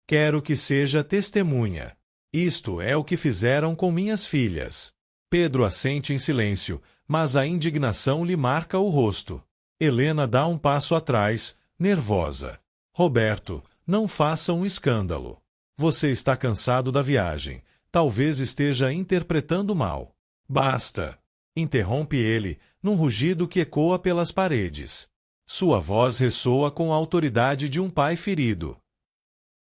Quero que seja testemunha. Isto é o que fizeram com minhas filhas. Pedro assente em silêncio, mas a indignação lhe marca o rosto. Helena dá um passo atrás, nervosa. Roberto, não faça um escândalo. Você está cansado da viagem. talvez esteja interpretando mal. Basta! Interrompe ele, num rugido que ecoa pelas paredes. Sua voz ressoa com a autoridade de um pai ferido.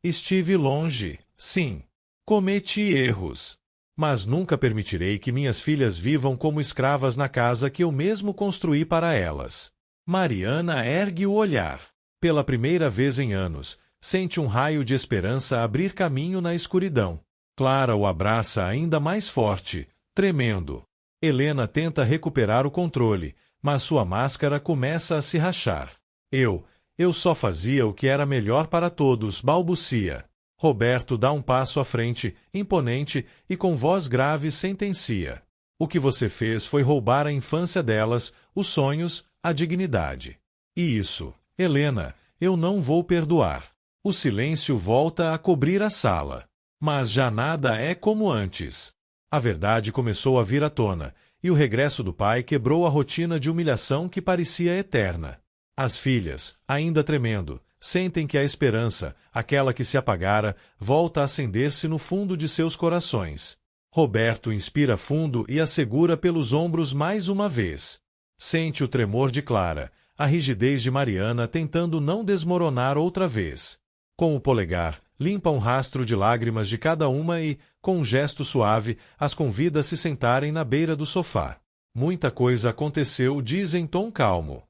Estive longe, sim. Cometi erros. Mas nunca permitirei que minhas filhas vivam como escravas na casa que eu mesmo construí para elas. Mariana ergue o olhar. Pela primeira vez em anos, sente um raio de esperança abrir caminho na escuridão. Clara o abraça ainda mais forte, tremendo. Helena tenta recuperar o controle, mas sua máscara começa a se rachar. Eu só fazia o que era melhor para todos, balbucia. Roberto dá um passo à frente, imponente, e com voz grave sentencia. O que você fez foi roubar a infância delas, os sonhos, a dignidade. E isso, Helena, eu não vou perdoar. O silêncio volta a cobrir a sala. Mas já nada é como antes. A verdade começou a vir à tona, e o regresso do pai quebrou a rotina de humilhação que parecia eterna. As filhas, ainda tremendo, sentem que a esperança, aquela que se apagara, volta a acender-se no fundo de seus corações. Roberto inspira fundo e a segura pelos ombros mais uma vez. Sente o tremor de Clara, a rigidez de Mariana tentando não desmoronar outra vez. Com o polegar, limpa um rastro de lágrimas de cada uma e, com um gesto suave, as convida a se sentarem na beira do sofá. Muita coisa aconteceu, diz em tom calmo.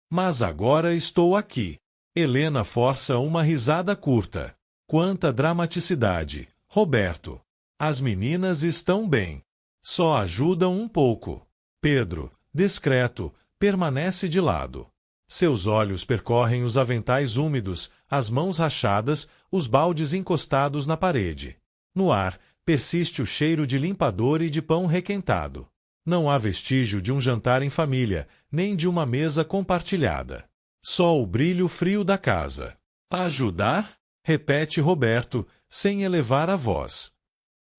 Mas agora estou aqui. Helena força uma risada curta. Quanta dramaticidade, Roberto. As meninas estão bem. Só ajudam um pouco. Pedro, discreto, permanece de lado. Seus olhos percorrem os aventais úmidos, as mãos rachadas, os baldes encostados na parede. No ar, persiste o cheiro de limpador e de pão requentado. Não há vestígio de um jantar em família, nem de uma mesa compartilhada. Só o brilho frio da casa. Ajudar? Repete Roberto, sem elevar a voz.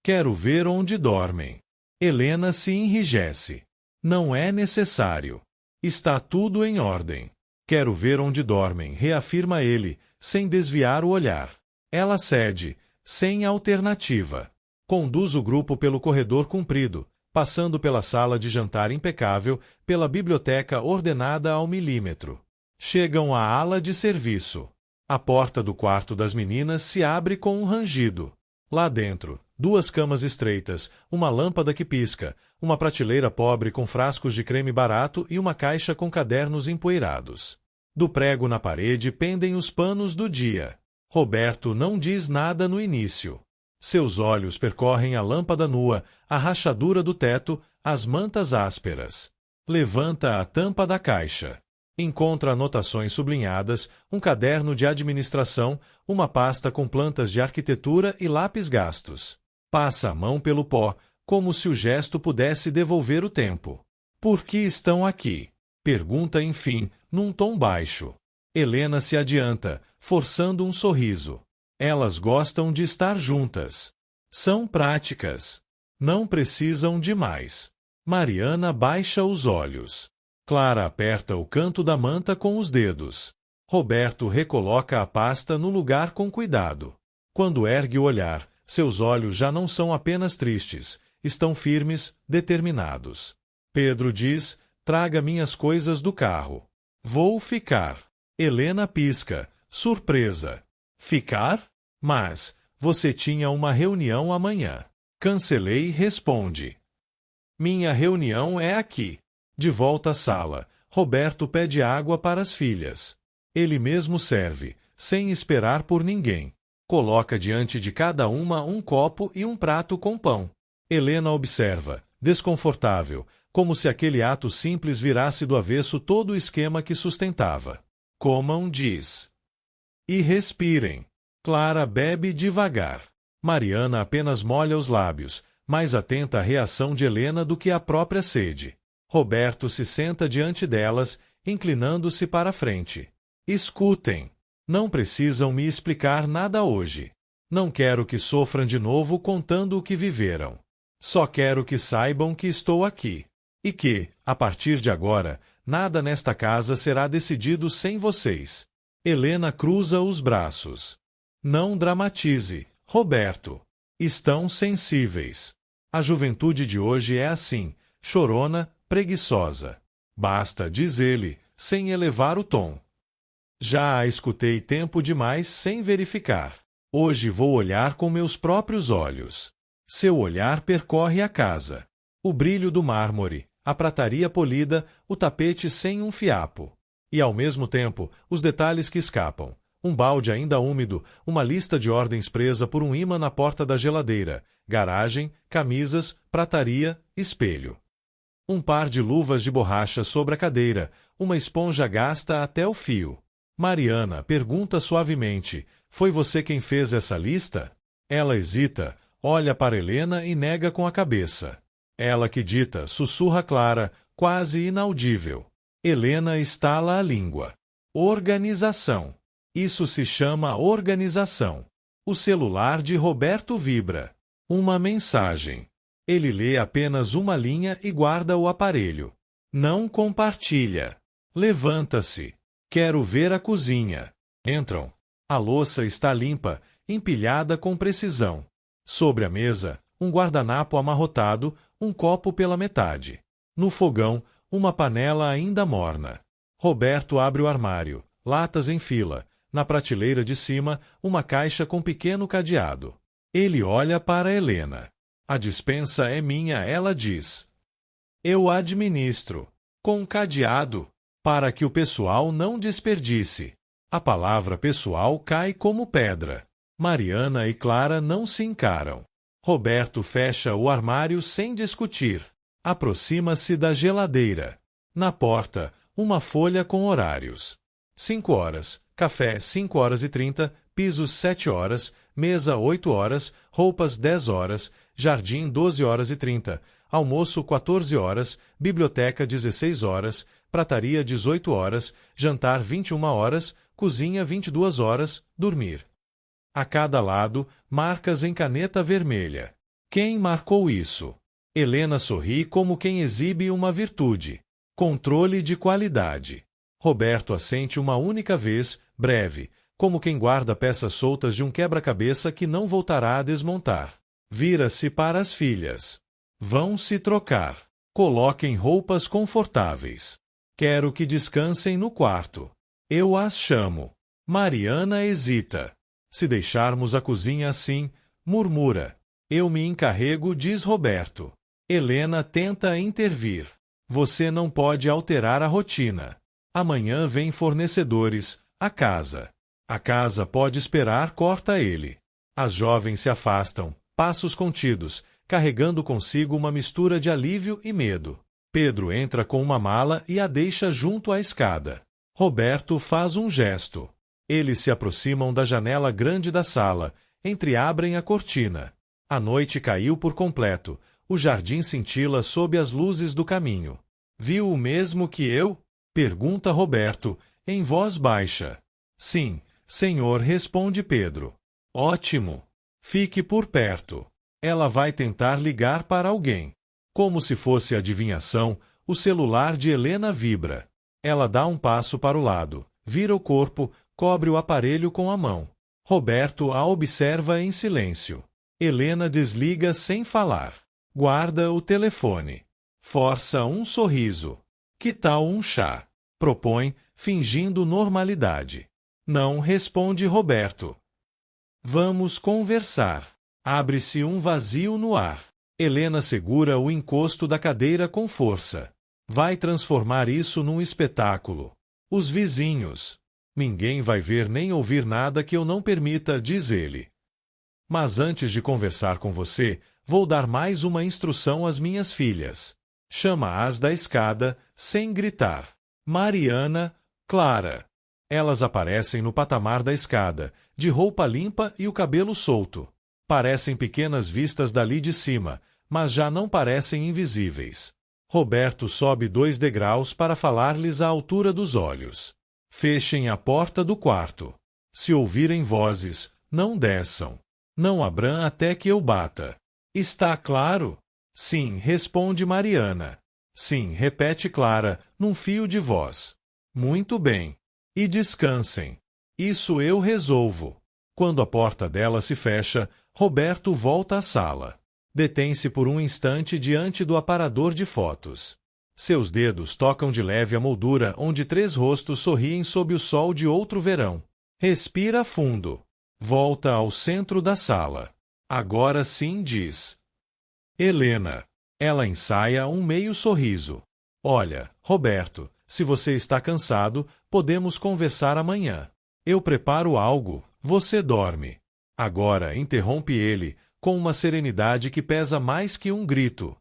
Quero ver onde dormem. Helena se enrijece. Não é necessário. Está tudo em ordem. Quero ver onde dormem, reafirma ele, sem desviar o olhar. Ela cede, sem alternativa. Conduz o grupo pelo corredor comprido, passando pela sala de jantar impecável, pela biblioteca ordenada ao milímetro. Chegam à ala de serviço. A porta do quarto das meninas se abre com um rangido. Lá dentro, 2 camas estreitas, uma lâmpada que pisca, uma prateleira pobre com frascos de creme barato e uma caixa com cadernos empoeirados. Do prego na parede pendem os panos do dia. Roberto não diz nada no início. Seus olhos percorrem a lâmpada nua, a rachadura do teto, as mantas ásperas. Levanta a tampa da caixa. Encontra anotações sublinhadas, um caderno de administração, uma pasta com plantas de arquitetura e lápis gastos. Passa a mão pelo pó, como se o gesto pudesse devolver o tempo. Por que estão aqui? Pergunta, enfim, num tom baixo. Helena se adianta, forçando um sorriso. Elas gostam de estar juntas. São práticas. Não precisam de mais. Mariana baixa os olhos. Clara aperta o canto da manta com os dedos. Roberto recoloca a pasta no lugar com cuidado. Quando ergue o olhar, seus olhos já não são apenas tristes, estão firmes, determinados. Pedro diz, traga minhas coisas do carro. Vou ficar. Helena pisca, surpresa. Ficar? Mas, você tinha uma reunião amanhã. Cancelei, responde. Minha reunião é aqui. De volta à sala, Roberto pede água para as filhas. Ele mesmo serve, sem esperar por ninguém. Coloca diante de cada uma um copo e um prato com pão. Helena observa, desconfortável, como se aquele ato simples virasse do avesso todo o esquema que sustentava. Comam, diz. E respirem. Clara bebe devagar. Mariana apenas molha os lábios, mais atenta à reação de Helena do que à própria sede. Roberto se senta diante delas, inclinando-se para a frente. Escutem. Não precisam me explicar nada hoje. Não quero que sofram de novo contando o que viveram. Só quero que saibam que estou aqui. E que, a partir de agora, nada nesta casa será decidido sem vocês. Helena cruza os braços. Não dramatize, Roberto. Estão sensíveis. A juventude de hoje é assim, chorona, preguiçosa. Basta, diz ele, sem elevar o tom. Já a escutei tempo demais sem verificar. Hoje vou olhar com meus próprios olhos. Seu olhar percorre a casa. O brilho do mármore, a prataria polida, o tapete sem um fiapo. E, ao mesmo tempo, os detalhes que escapam. Um balde ainda úmido, uma lista de ordens presa por um ímã na porta da geladeira, garagem, camisas, prataria, espelho. Um par de luvas de borracha sobre a cadeira, uma esponja gasta até o fio. Mariana pergunta suavemente, foi você quem fez essa lista? Ela hesita, olha para Helena e nega com a cabeça. Ela que dita, sussurra clara, quase inaudível. Helena estala a língua. Organização. Isso se chama organização. O celular de Roberto vibra. Uma mensagem. Ele lê apenas uma linha e guarda o aparelho. Não compartilha. Levanta-se. Quero ver a cozinha. Entram. A louça está limpa, empilhada com precisão. Sobre a mesa, um guardanapo amarrotado, um copo pela metade. No fogão, uma panela ainda morna. Roberto abre o armário, latas em fila. Na prateleira de cima, uma caixa com pequeno cadeado. Ele olha para Helena. A despensa é minha, ela diz. Eu administro. Com cadeado. Para que o pessoal não desperdice. A palavra pessoal cai como pedra. Mariana e Clara não se encaram. Roberto fecha o armário sem discutir. Aproxima-se da geladeira. Na porta, uma folha com horários. 5 horas, café 5h30, pisos 7 horas, mesa 8 horas, roupas 10 horas, jardim 12h30, almoço 14 horas, biblioteca 16 horas, prataria 18 horas, jantar 21 horas, cozinha 22 horas, dormir. A cada lado, marcas em caneta vermelha. Quem marcou isso? Helena sorri como quem exibe uma virtude. Controle de qualidade. Roberto assente uma única vez, breve, como quem guarda peças soltas de um quebra-cabeça que não voltará a desmontar. Vira-se para as filhas. Vão se trocar. Coloquem roupas confortáveis. Quero que descansem no quarto. Eu as chamo. Mariana hesita. Se deixarmos a cozinha assim, murmura. Eu me encarrego, diz Roberto. Helena tenta intervir. Você não pode alterar a rotina. Amanhã vêm fornecedores, a casa. A casa pode esperar, corta ele. As jovens se afastam, passos contidos, carregando consigo uma mistura de alívio e medo. Pedro entra com uma mala e a deixa junto à escada. Roberto faz um gesto. Eles se aproximam da janela grande da sala, entreabrem a cortina. A noite caiu por completo, o jardim cintila sob as luzes do caminho. Viu o mesmo que eu? Pergunta Roberto, em voz baixa. Sim, senhor, responde Pedro. Ótimo. Fique por perto. Ela vai tentar ligar para alguém. Como se fosse adivinhação, o celular de Helena vibra. Ela dá um passo para o lado, vira o corpo, cobre o aparelho com a mão. Roberto a observa em silêncio. Helena desliga sem falar. Guarda o telefone. Força um sorriso. Que tal um chá? Propõe, fingindo normalidade. Não, responde Roberto. Vamos conversar. Abre-se um vazio no ar. Helena segura o encosto da cadeira com força. Vai transformar isso num espetáculo. Os vizinhos. Ninguém vai ver nem ouvir nada que eu não permita, diz ele. Mas antes de conversar com você, vou dar mais uma instrução às minhas filhas. Chama-as da escada, sem gritar. Mariana, Clara. Elas aparecem no patamar da escada, de roupa limpa e o cabelo solto. Parecem pequenas vistas dali de cima, mas já não parecem invisíveis. Roberto sobe 2 degraus para falar-lhes à altura dos olhos. Fechem a porta do quarto. Se ouvirem vozes, não desçam. Não abram até que eu bata. Está claro? Sim, responde Mariana. Sim, repete Clara, num fio de voz. Muito bem. E descansem. Isso eu resolvo. Quando a porta dela se fecha, Roberto volta à sala. Detém-se por um instante diante do aparador de fotos. Seus dedos tocam de leve a moldura onde 3 rostos sorriem sob o sol de outro verão. Respira fundo. Volta ao centro da sala. Agora sim diz. Helena. Ela ensaia um meio sorriso. Olha, Roberto, se você está cansado, podemos conversar amanhã. Eu preparo algo, você dorme. Agora interrompe ele, com uma serenidade que pesa mais que um grito.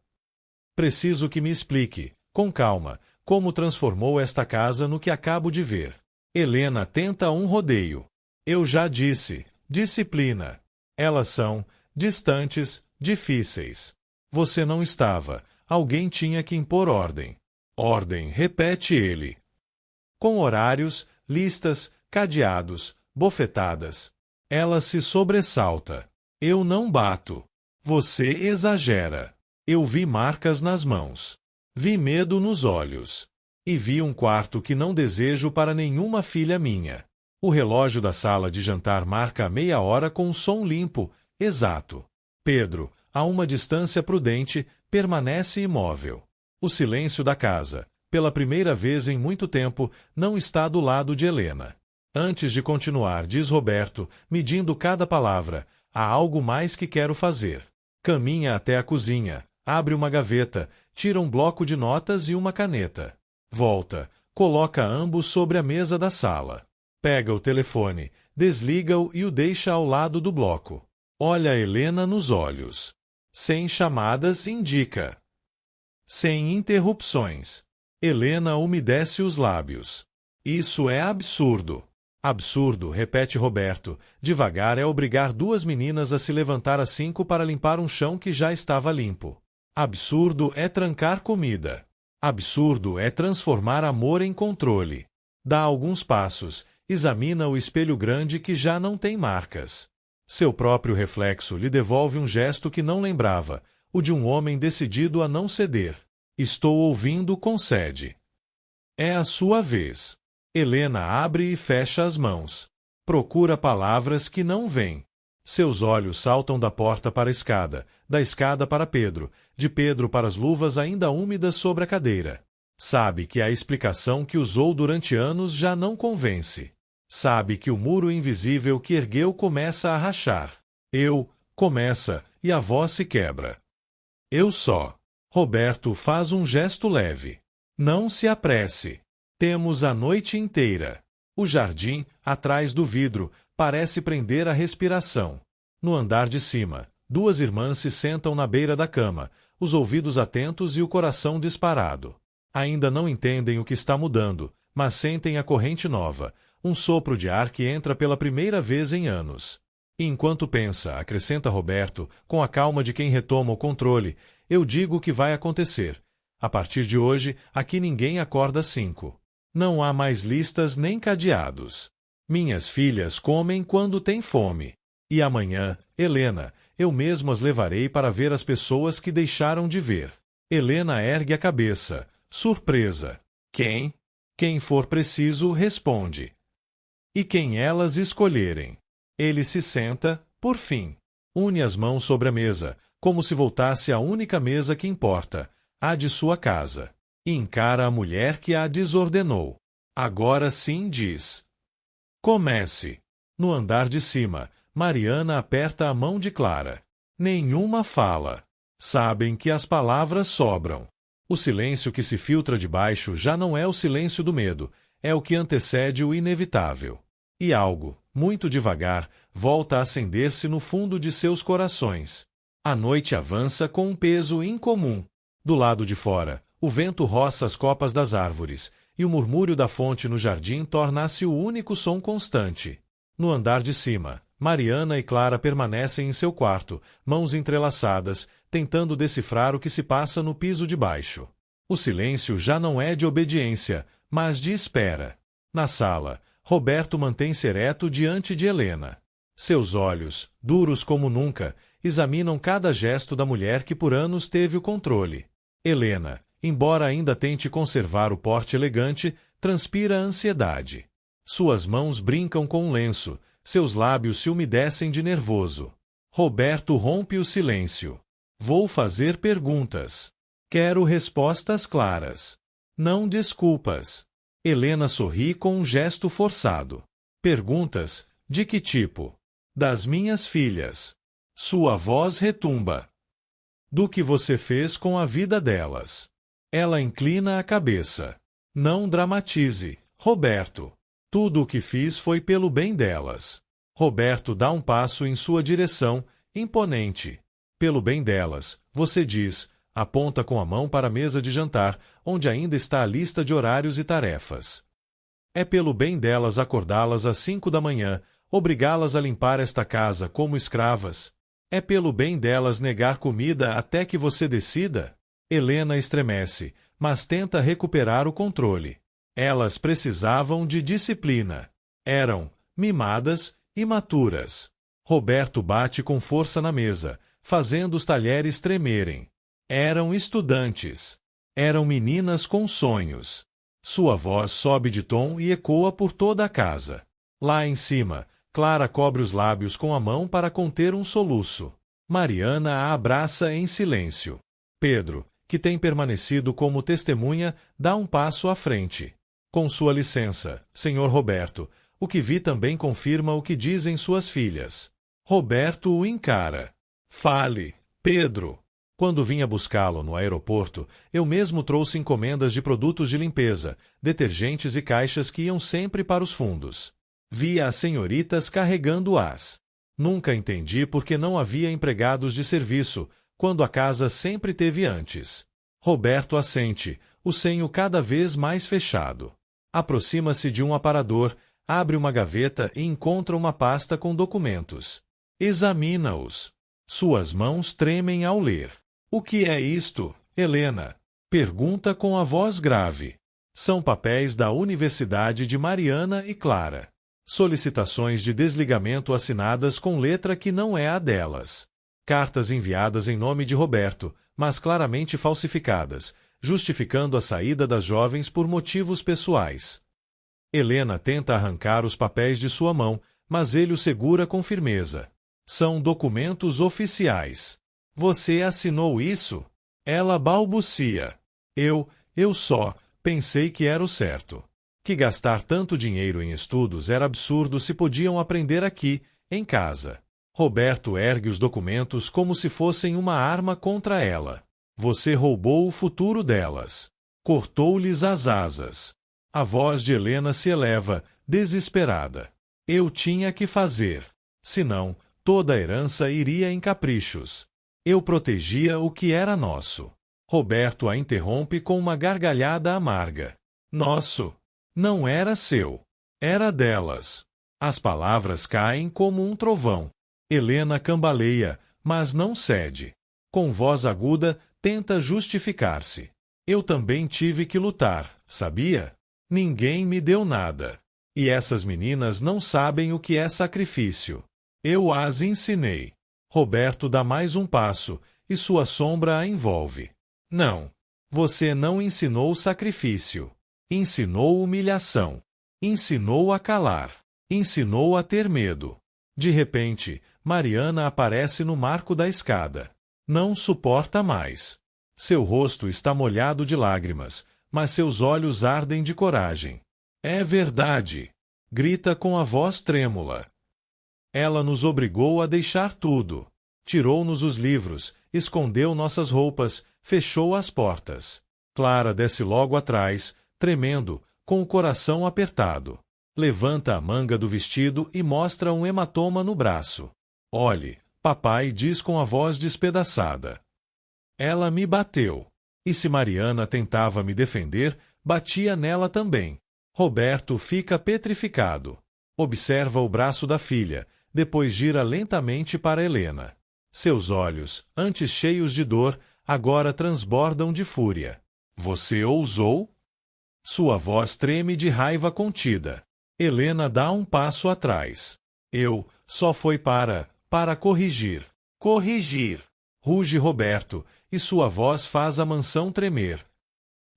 Preciso que me explique, com calma, como transformou esta casa no que acabo de ver. Helena tenta um rodeio. Eu já disse, disciplina. Elas são distantes, difíceis. Você não estava, alguém tinha que impor ordem. Ordem, repete ele. Com horários, listas, cadeados, bofetadas. Ela se sobressalta. Eu não bato. Você exagera. Eu vi marcas nas mãos. Vi medo nos olhos. E vi um quarto que não desejo para nenhuma filha minha. O relógio da sala de jantar marca a meia hora com um som limpo, exato. Pedro, a uma distância prudente, permanece imóvel. O silêncio da casa, pela primeira vez em muito tempo, não está do lado de Helena. Antes de continuar, diz Roberto, medindo cada palavra, há algo mais que quero fazer. Caminha até a cozinha, abre uma gaveta, tira um bloco de notas e uma caneta. Volta, coloca ambos sobre a mesa da sala. Pega o telefone, desliga-o e o deixa ao lado do bloco. Olha a Helena nos olhos. Sem chamadas, indica. Sem interrupções. Helena umedece os lábios. Isso é absurdo. Absurdo, repete Roberto. Devagar é obrigar 2 meninas a se levantar às 5 para limpar um chão que já estava limpo. Absurdo é trancar comida. Absurdo é transformar amor em controle. Dá alguns passos, examina o espelho grande que já não tem marcas. Seu próprio reflexo lhe devolve um gesto que não lembrava, o de um homem decidido a não ceder. Estou ouvindo, concede. É a sua vez. Helena abre e fecha as mãos. Procura palavras que não vêm. Seus olhos saltam da porta para a escada, da escada para Pedro, de Pedro para as luvas ainda úmidas sobre a cadeira. Sabe que a explicação que usou durante anos já não convence. Sabe que o muro invisível que ergueu começa a rachar. Começa, e a voz se quebra. Eu só. Roberto faz um gesto leve. Não se apresse. Temos a noite inteira. O jardim, atrás do vidro, parece prender a respiração. No andar de cima, 2 irmãs se sentam na beira da cama, os ouvidos atentos e o coração disparado. Ainda não entendem o que está mudando, mas sentem a corrente nova, um sopro de ar que entra pela primeira vez em anos. E enquanto pensa, acrescenta Roberto, com a calma de quem retoma o controle, eu digo o que vai acontecer. A partir de hoje, aqui ninguém acorda às 5. Não há mais listas nem cadeados. Minhas filhas comem quando têm fome. E amanhã, Helena, eu mesmo as levarei para ver as pessoas que deixaram de ver. Helena ergue a cabeça, surpresa. Quem? Quem for preciso, responde. E quem elas escolherem. Ele se senta, por fim. Une as mãos sobre a mesa, como se voltasse à única mesa que importa, a de sua casa. E encara a mulher que a desordenou. Agora sim diz. Comece. No andar de cima, Mariana aperta a mão de Clara. Nenhuma fala. Sabem que as palavras sobram. O silêncio que se filtra de baixo já não é o silêncio do medo, é o que antecede o inevitável. E algo, muito devagar, volta a acender-se no fundo de seus corações. A noite avança com um peso incomum. Do lado de fora, o vento roça as copas das árvores, e o murmúrio da fonte no jardim torna-se o único som constante. No andar de cima, Mariana e Clara permanecem em seu quarto, mãos entrelaçadas, tentando decifrar o que se passa no piso de baixo. O silêncio já não é de obediência, mas de espera. Na sala, Roberto mantém-se ereto diante de Helena. Seus olhos, duros como nunca, examinam cada gesto da mulher que por anos teve o controle. Helena, embora ainda tente conservar o porte elegante, transpira ansiedade. Suas mãos brincam com um lenço, seus lábios se umedecem de nervoso. Roberto rompe o silêncio. Vou fazer perguntas. Quero respostas claras. Não desculpas. Helena sorri com um gesto forçado. Perguntas? De que tipo? Das minhas filhas. Sua voz retumba. Do que você fez com a vida delas? Ela inclina a cabeça. Não dramatize, Roberto. Tudo o que fiz foi pelo bem delas. Roberto dá um passo em sua direção, imponente. Pelo bem delas, você diz, aponta com a mão para a mesa de jantar, onde ainda está a lista de horários e tarefas. É pelo bem delas acordá-las às 5 da manhã, obrigá-las a limpar esta casa como escravas? É pelo bem delas negar comida até que você decida? Helena estremece, mas tenta recuperar o controle. Elas precisavam de disciplina. Eram mimadas, imaturas. Roberto bate com força na mesa, fazendo os talheres tremerem. Eram estudantes. Eram meninas com sonhos. Sua voz sobe de tom e ecoa por toda a casa. Lá em cima, Clara cobre os lábios com a mão para conter um soluço. Mariana a abraça em silêncio. Pedro, que tem permanecido como testemunha, dá um passo à frente. Com sua licença, senhor Roberto, o que vi também confirma o que dizem suas filhas. Roberto o encara. Fale, Pedro. Quando vinha buscá-lo no aeroporto, eu mesmo trouxe encomendas de produtos de limpeza, detergentes e caixas que iam sempre para os fundos. Via as senhoritas carregando-as. Nunca entendi por que não havia empregados de serviço, quando a casa sempre teve antes. Roberto assente, o senho cada vez mais fechado. Aproxima-se de um aparador, abre uma gaveta e encontra uma pasta com documentos. Examina-os. Suas mãos tremem ao ler. O que é isto, Helena? Pergunta com a voz grave. São papéis da Universidade de Mariana e Clara. Solicitações de desligamento assinadas com letra que não é a delas. Cartas enviadas em nome de Roberto, mas claramente falsificadas, justificando a saída das jovens por motivos pessoais. Helena tenta arrancar os papéis de sua mão, mas ele o segura com firmeza. São documentos oficiais. Você assinou isso? Ela balbucia. Eu só pensei que era o certo. Que gastar tanto dinheiro em estudos era absurdo se podiam aprender aqui, em casa. Roberto ergue os documentos como se fossem uma arma contra ela. Você roubou o futuro delas. Cortou-lhes as asas. A voz de Helena se eleva, desesperada. Eu tinha que fazer. Senão, toda a herança iria em caprichos. Eu protegia o que era nosso. Roberto a interrompe com uma gargalhada amarga. Nosso. Não era seu. Era delas. As palavras caem como um trovão. Helena cambaleia, mas não cede. Com voz aguda, tenta justificar-se. Eu também tive que lutar, sabia? Ninguém me deu nada. E essas meninas não sabem o que é sacrifício. Eu as ensinei. Roberto dá mais um passo, e sua sombra a envolve. Não. Você não ensinou sacrifício. Ensinou humilhação. Ensinou a calar. Ensinou a ter medo. De repente, Mariana aparece no marco da escada. Não suporta mais. Seu rosto está molhado de lágrimas, mas seus olhos ardem de coragem. É verdade! Grita com a voz trêmula. Ela nos obrigou a deixar tudo. Tirou-nos os livros, escondeu nossas roupas, fechou as portas. Clara desce logo atrás, tremendo, com o coração apertado. Levanta a manga do vestido e mostra um hematoma no braço. Olhe, papai diz com a voz despedaçada. Ela me bateu. E se Mariana tentava me defender, batia nela também. Roberto fica petrificado. Observa o braço da filha, depois gira lentamente para Helena. Seus olhos, antes cheios de dor, agora transbordam de fúria. Você ousou? Sua voz treme de raiva contida. Helena dá um passo atrás. Só foi para corrigir. Corrigir! Ruge Roberto, e sua voz faz a mansão tremer.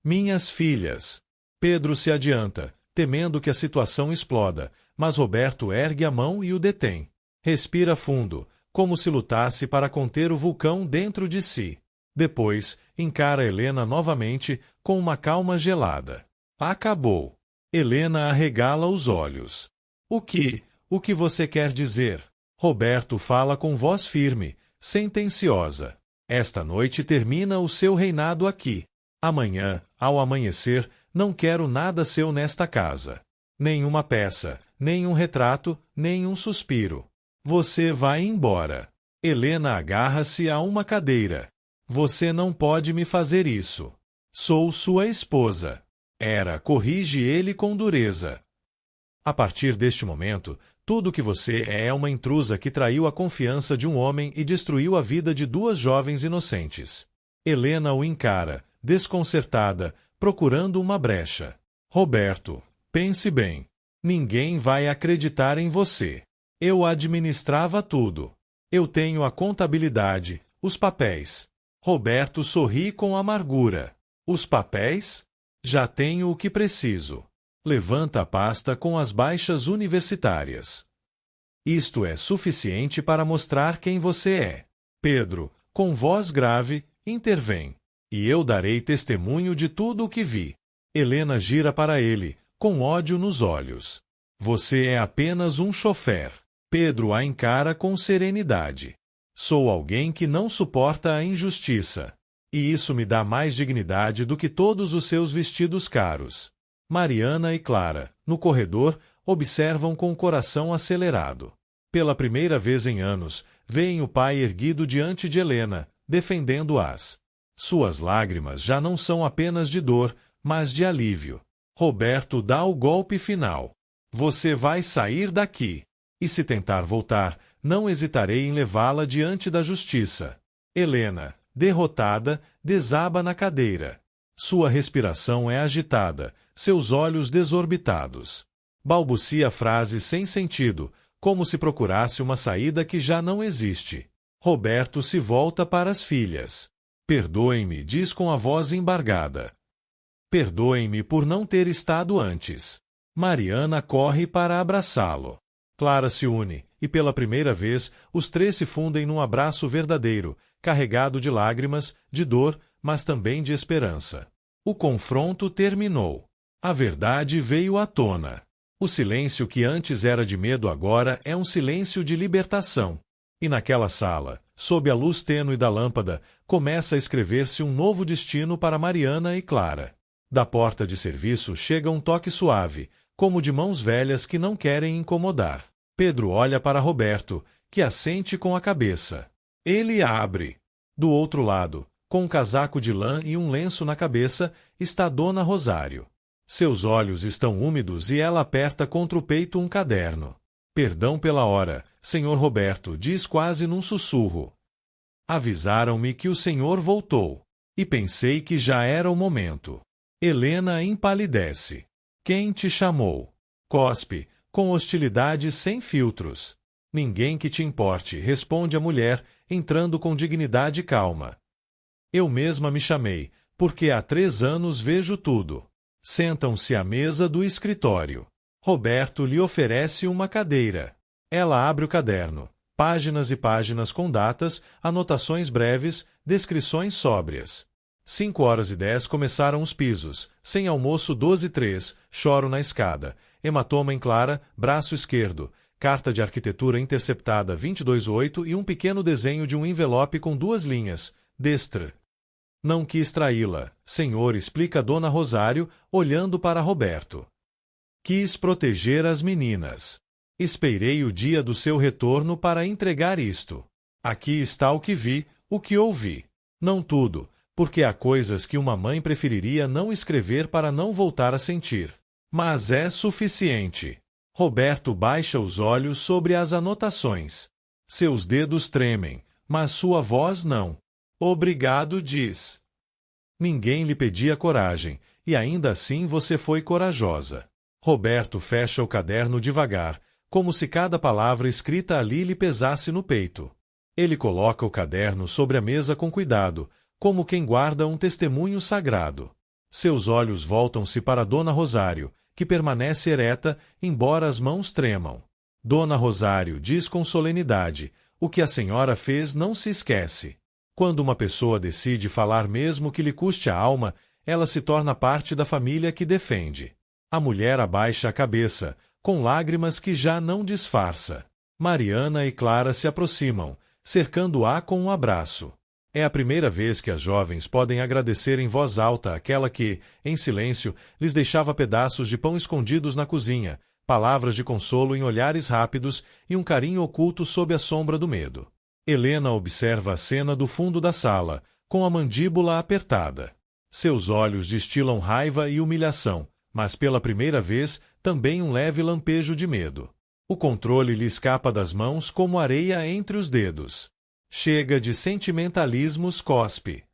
Minhas filhas. Pedro se adianta, temendo que a situação exploda, mas Roberto ergue a mão e o detém. Respira fundo, como se lutasse para conter o vulcão dentro de si. Depois, encara Helena novamente, com uma calma gelada. Acabou. Helena arregala os olhos. O que você quer dizer? Roberto fala com voz firme, sentenciosa. Esta noite termina o seu reinado aqui. Amanhã, ao amanhecer, não quero nada seu nesta casa. Nenhuma peça, nem um retrato, nem um suspiro. Você vai embora. Helena agarra-se a uma cadeira. Você não pode me fazer isso. Sou sua esposa. Corrige ele com dureza. A partir deste momento, tudo o que você é uma intrusa que traiu a confiança de um homem e destruiu a vida de duas jovens inocentes. Helena o encara, desconcertada, procurando uma brecha. Roberto, pense bem. Ninguém vai acreditar em você. Eu administrava tudo. Eu tenho a contabilidade, os papéis. Roberto sorri com amargura. Os papéis? Já tenho o que preciso. Levanta a pasta com as baixas universitárias. Isto é suficiente para mostrar quem você é. Pedro, com voz grave, intervém. E eu darei testemunho de tudo o que vi. Helena gira para ele, com ódio nos olhos. Você é apenas um chofer. Pedro a encara com serenidade. Sou alguém que não suporta a injustiça. E isso me dá mais dignidade do que todos os seus vestidos caros. Mariana e Clara, no corredor, observam com o coração acelerado. Pela primeira vez em anos, veem o pai erguido diante de Helena, defendendo-as. Suas lágrimas já não são apenas de dor, mas de alívio. Roberto dá o golpe final. Você vai sair daqui. E se tentar voltar, não hesitarei em levá-la diante da justiça. Helena, derrotada, desaba na cadeira. Sua respiração é agitada, seus olhos desorbitados. Balbucia frases sem sentido, como se procurasse uma saída que já não existe. Roberto se volta para as filhas. Perdoem-me, diz com a voz embargada. Perdoem-me por não ter estado antes. Mariana corre para abraçá-lo. Clara se une, e pela primeira vez, os três se fundem num abraço verdadeiro, carregado de lágrimas, de dor, mas também de esperança. O confronto terminou. A verdade veio à tona. O silêncio que antes era de medo agora é um silêncio de libertação. E naquela sala, sob a luz tênue da lâmpada, começa a escrever-se um novo destino para Mariana e Clara. Da porta de serviço chega um toque suave, como de mãos velhas que não querem incomodar. Pedro olha para Roberto, que assente com a cabeça. Ele abre. Do outro lado, com um casaco de lã e um lenço na cabeça, está Dona Rosário. Seus olhos estão úmidos e ela aperta contra o peito um caderno. Perdão pela hora, senhor Roberto, diz quase num sussurro. Avisaram-me que o senhor voltou. E pensei que já era o momento. Helena empalidece. Quem te chamou? Cospe, com hostilidade sem filtros. Ninguém que te importe, responde a mulher, entrando com dignidade e calma. Eu mesma me chamei, porque há 3 anos vejo tudo. Sentam-se à mesa do escritório. Roberto lhe oferece uma cadeira. Ela abre o caderno. Páginas e páginas com datas, anotações breves, descrições sóbrias. 5h10 começaram os pisos. Sem almoço 12h03, choro na escada. Hematoma em Clara, braço esquerdo. Carta de arquitetura interceptada 22/8 e um pequeno desenho de um envelope com 2 linhas. Destra. Não quis traí-la, senhor, explica Dona Rosário, olhando para Roberto. Quis proteger as meninas. Esperei o dia do seu retorno para entregar isto. Aqui está o que vi, o que ouvi. Não tudo, porque há coisas que uma mãe preferiria não escrever para não voltar a sentir. Mas é suficiente. Roberto baixa os olhos sobre as anotações. Seus dedos tremem, mas sua voz não. Obrigado, diz. Ninguém lhe pedia coragem, e ainda assim você foi corajosa. Roberto fecha o caderno devagar, como se cada palavra escrita ali lhe pesasse no peito. Ele coloca o caderno sobre a mesa com cuidado, como quem guarda um testemunho sagrado. Seus olhos voltam-se para Dona Rosário, que permanece ereta, embora as mãos tremam. Dona Rosário diz com solenidade, O que a senhora fez não se esquece. Quando uma pessoa decide falar mesmo que lhe custe a alma, ela se torna parte da família que defende. A mulher abaixa a cabeça, com lágrimas que já não disfarça. Mariana e Clara se aproximam, cercando-a com um abraço. É a primeira vez que as jovens podem agradecer em voz alta aquela que, em silêncio, lhes deixava pedaços de pão escondidos na cozinha, palavras de consolo em olhares rápidos e um carinho oculto sob a sombra do medo. Helena observa a cena do fundo da sala, com a mandíbula apertada. Seus olhos destilam raiva e humilhação, mas pela primeira vez também um leve lampejo de medo. O controle lhe escapa das mãos como areia entre os dedos. Chega de sentimentalismos, cospe.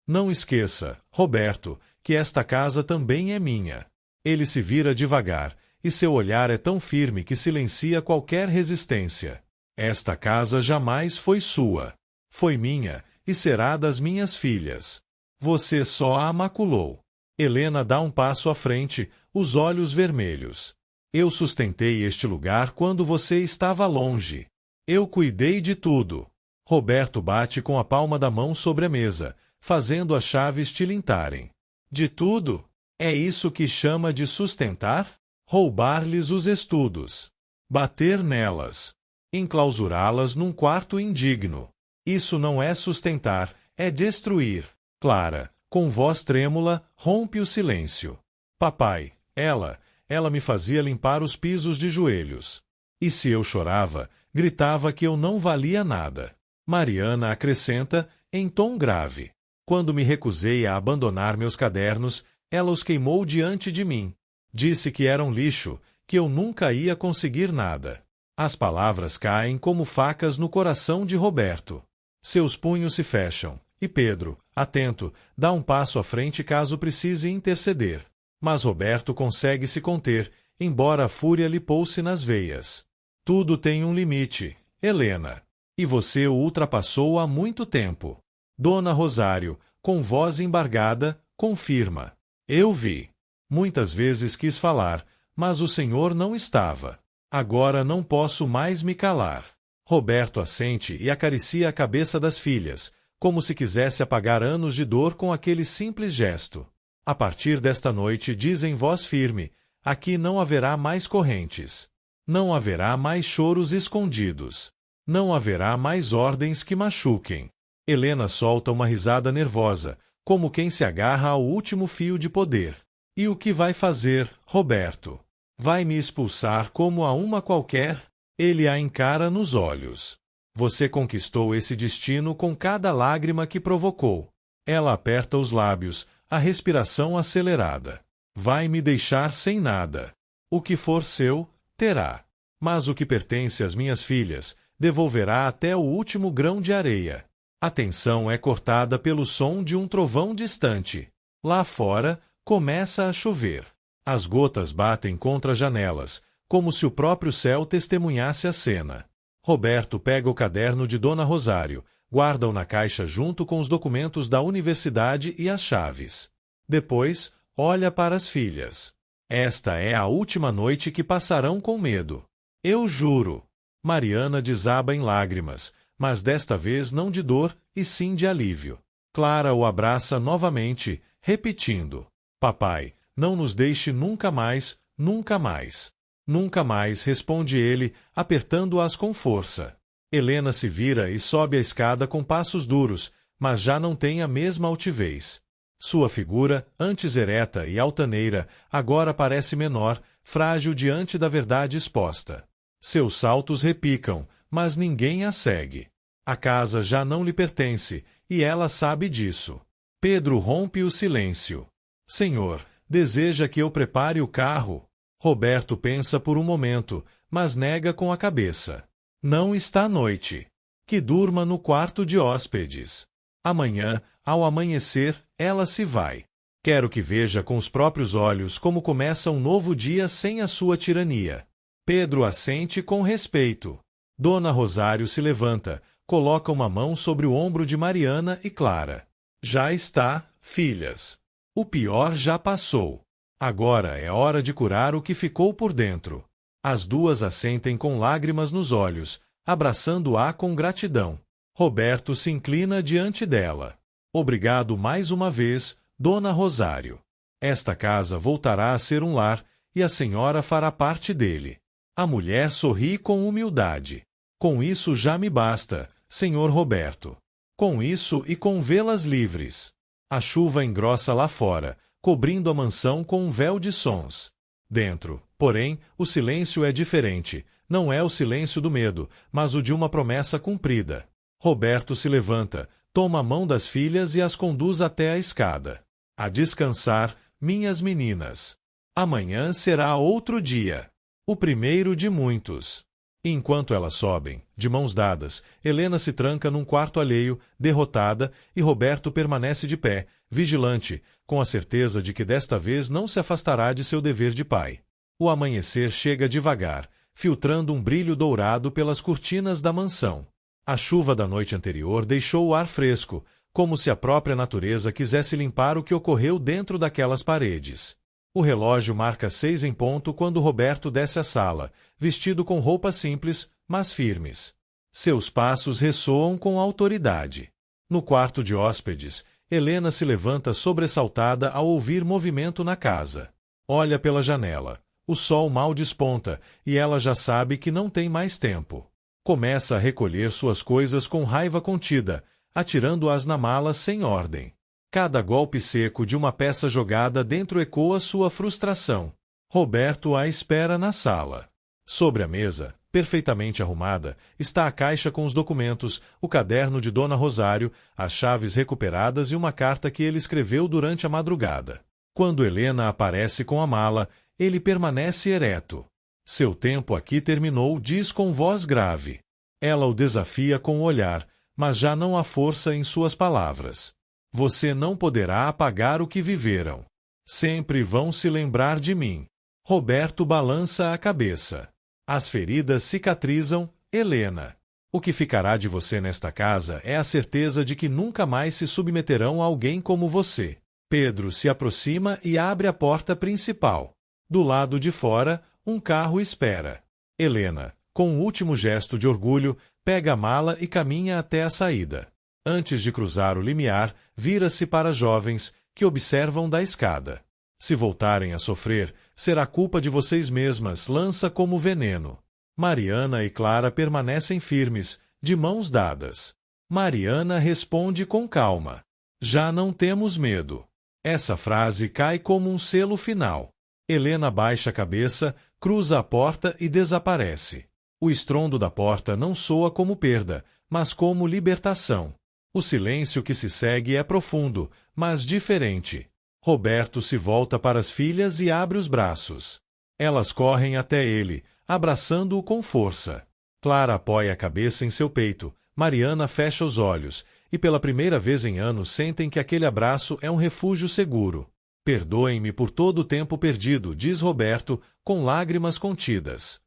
Não esqueça, Roberto, que esta casa também é minha. Ele se vira devagar, e seu olhar é tão firme que silencia qualquer resistência. Esta casa jamais foi sua. Foi minha, e será das minhas filhas. Você só a maculou. Helena dá um passo à frente, os olhos vermelhos. Eu sustentei este lugar quando você estava longe. Eu cuidei de tudo. Roberto bate com a palma da mão sobre a mesa, fazendo as chaves tilintarem. De tudo? É isso que chama de sustentar? Roubar-lhes os estudos. Bater nelas. Enclausurá-las num quarto indigno. Isso não é sustentar, é destruir. Clara, com voz trêmula, rompe o silêncio. Papai, ela me fazia limpar os pisos de joelhos. E se eu chorava, gritava que eu não valia nada. Mariana acrescenta, em tom grave. Quando me recusei a abandonar meus cadernos, ela os queimou diante de mim. Disse que eram lixo, que eu nunca ia conseguir nada. As palavras caem como facas no coração de Roberto. Seus punhos se fecham, e Pedro, atento, dá um passo à frente caso precise interceder. Mas Roberto consegue se conter, embora a fúria lhe pulse nas veias. Tudo tem um limite, Helena. E você o ultrapassou há muito tempo. Dona Rosário, com voz embargada, confirma. Eu vi. Muitas vezes quis falar, mas o senhor não estava. Agora não posso mais me calar. Roberto assente e acaricia a cabeça das filhas, como se quisesse apagar anos de dor com aquele simples gesto. A partir desta noite, diz em voz firme, aqui não haverá mais correntes. Não haverá mais choros escondidos. Não haverá mais ordens que machuquem. Helena solta uma risada nervosa, como quem se agarra ao último fio de poder. E o que vai fazer, Roberto? Vai me expulsar como a uma qualquer? Ele a encara nos olhos. Você conquistou esse destino com cada lágrima que provocou. Ela aperta os lábios, a respiração acelerada. Vai me deixar sem nada. O que for seu, terá. Mas o que pertence às minhas filhas, devolverá até o último grão de areia. A tensão é cortada pelo som de um trovão distante. Lá fora, começa a chover. As gotas batem contra as janelas, como se o próprio céu testemunhasse a cena. Roberto pega o caderno de Dona Rosário, guarda-o na caixa junto com os documentos da universidade e as chaves. Depois, olha para as filhas. Esta é a última noite que passarão com medo. Eu juro. Mariana desaba em lágrimas, mas desta vez não de dor, e sim de alívio. Clara o abraça novamente, repetindo: Papai, não nos deixe nunca mais, nunca mais. Nunca mais, responde ele, apertando-as com força. Helena se vira e sobe a escada com passos duros, mas já não tem a mesma altivez. Sua figura, antes ereta e altaneira, agora parece menor, frágil diante da verdade exposta. Seus saltos repicam, mas ninguém a segue. A casa já não lhe pertence, e ela sabe disso. Pedro rompe o silêncio. Senhor, deseja que eu prepare o carro? Roberto pensa por um momento, mas nega com a cabeça. Não está à noite. Que durma no quarto de hóspedes. Amanhã, ao amanhecer, ela se vai. Quero que veja com os próprios olhos como começa um novo dia sem a sua tirania. Pedro assente com respeito. Dona Rosário se levanta, coloca uma mão sobre o ombro de Mariana e Clara. Já está, filhas. O pior já passou. Agora é hora de curar o que ficou por dentro. As duas assentem com lágrimas nos olhos, abraçando-a com gratidão. Roberto se inclina diante dela. Obrigado mais uma vez, Dona Rosário. Esta casa voltará a ser um lar, e a senhora fará parte dele. A mulher sorri com humildade. Com isso já me basta, senhor Roberto. Com isso e com vê-las livres. A chuva engrossa lá fora, cobrindo a mansão com um véu de sons. Dentro, porém, o silêncio é diferente. Não é o silêncio do medo, mas o de uma promessa cumprida. Roberto se levanta, toma a mão das filhas e as conduz até a escada. A descansar, minhas meninas. Amanhã será outro dia. O primeiro de muitos. Enquanto elas sobem, de mãos dadas, Helena se tranca num quarto alheio, derrotada, e Roberto permanece de pé, vigilante, com a certeza de que desta vez não se afastará de seu dever de pai. O amanhecer chega devagar, filtrando um brilho dourado pelas cortinas da mansão. A chuva da noite anterior deixou o ar fresco, como se a própria natureza quisesse limpar o que ocorreu dentro daquelas paredes. O relógio marca 6 em ponto quando Roberto desce à sala, vestido com roupas simples, mas firmes. Seus passos ressoam com autoridade. No quarto de hóspedes, Helena se levanta sobressaltada ao ouvir movimento na casa. Olha pela janela. O sol mal desponta, e ela já sabe que não tem mais tempo. Começa a recolher suas coisas com raiva contida, atirando-as na mala sem ordem. Cada golpe seco de uma peça jogada dentro ecoa sua frustração. Roberto a espera na sala. Sobre a mesa, perfeitamente arrumada, está a caixa com os documentos, o caderno de Dona Rosário, as chaves recuperadas e uma carta que ele escreveu durante a madrugada. Quando Helena aparece com a mala, ele permanece ereto. Seu tempo aqui terminou, diz com voz grave. Ela o desafia com o olhar, mas já não há força em suas palavras. Você não poderá apagar o que viveram. Sempre vão se lembrar de mim. Roberto balança a cabeça. As feridas cicatrizam, Helena. O que ficará de você nesta casa é a certeza de que nunca mais se submeterão a alguém como você. Pedro se aproxima e abre a porta principal. Do lado de fora, um carro espera. Helena, com um último gesto de orgulho, pega a mala e caminha até a saída. Antes de cruzar o limiar, vira-se para as jovens, que observam da escada. Se voltarem a sofrer, será culpa de vocês mesmas, lança como veneno. Mariana e Clara permanecem firmes, de mãos dadas. Mariana responde com calma. Já não temos medo. Essa frase cai como um selo final. Helena baixa a cabeça, cruza a porta e desaparece. O estrondo da porta não soa como perda, mas como libertação. O silêncio que se segue é profundo, mas diferente. Roberto se volta para as filhas e abre os braços. Elas correm até ele, abraçando-o com força. Clara apoia a cabeça em seu peito, Mariana fecha os olhos, e pela primeira vez em anos sentem que aquele abraço é um refúgio seguro. Perdoem-me por todo o tempo perdido, diz Roberto, com lágrimas contidas.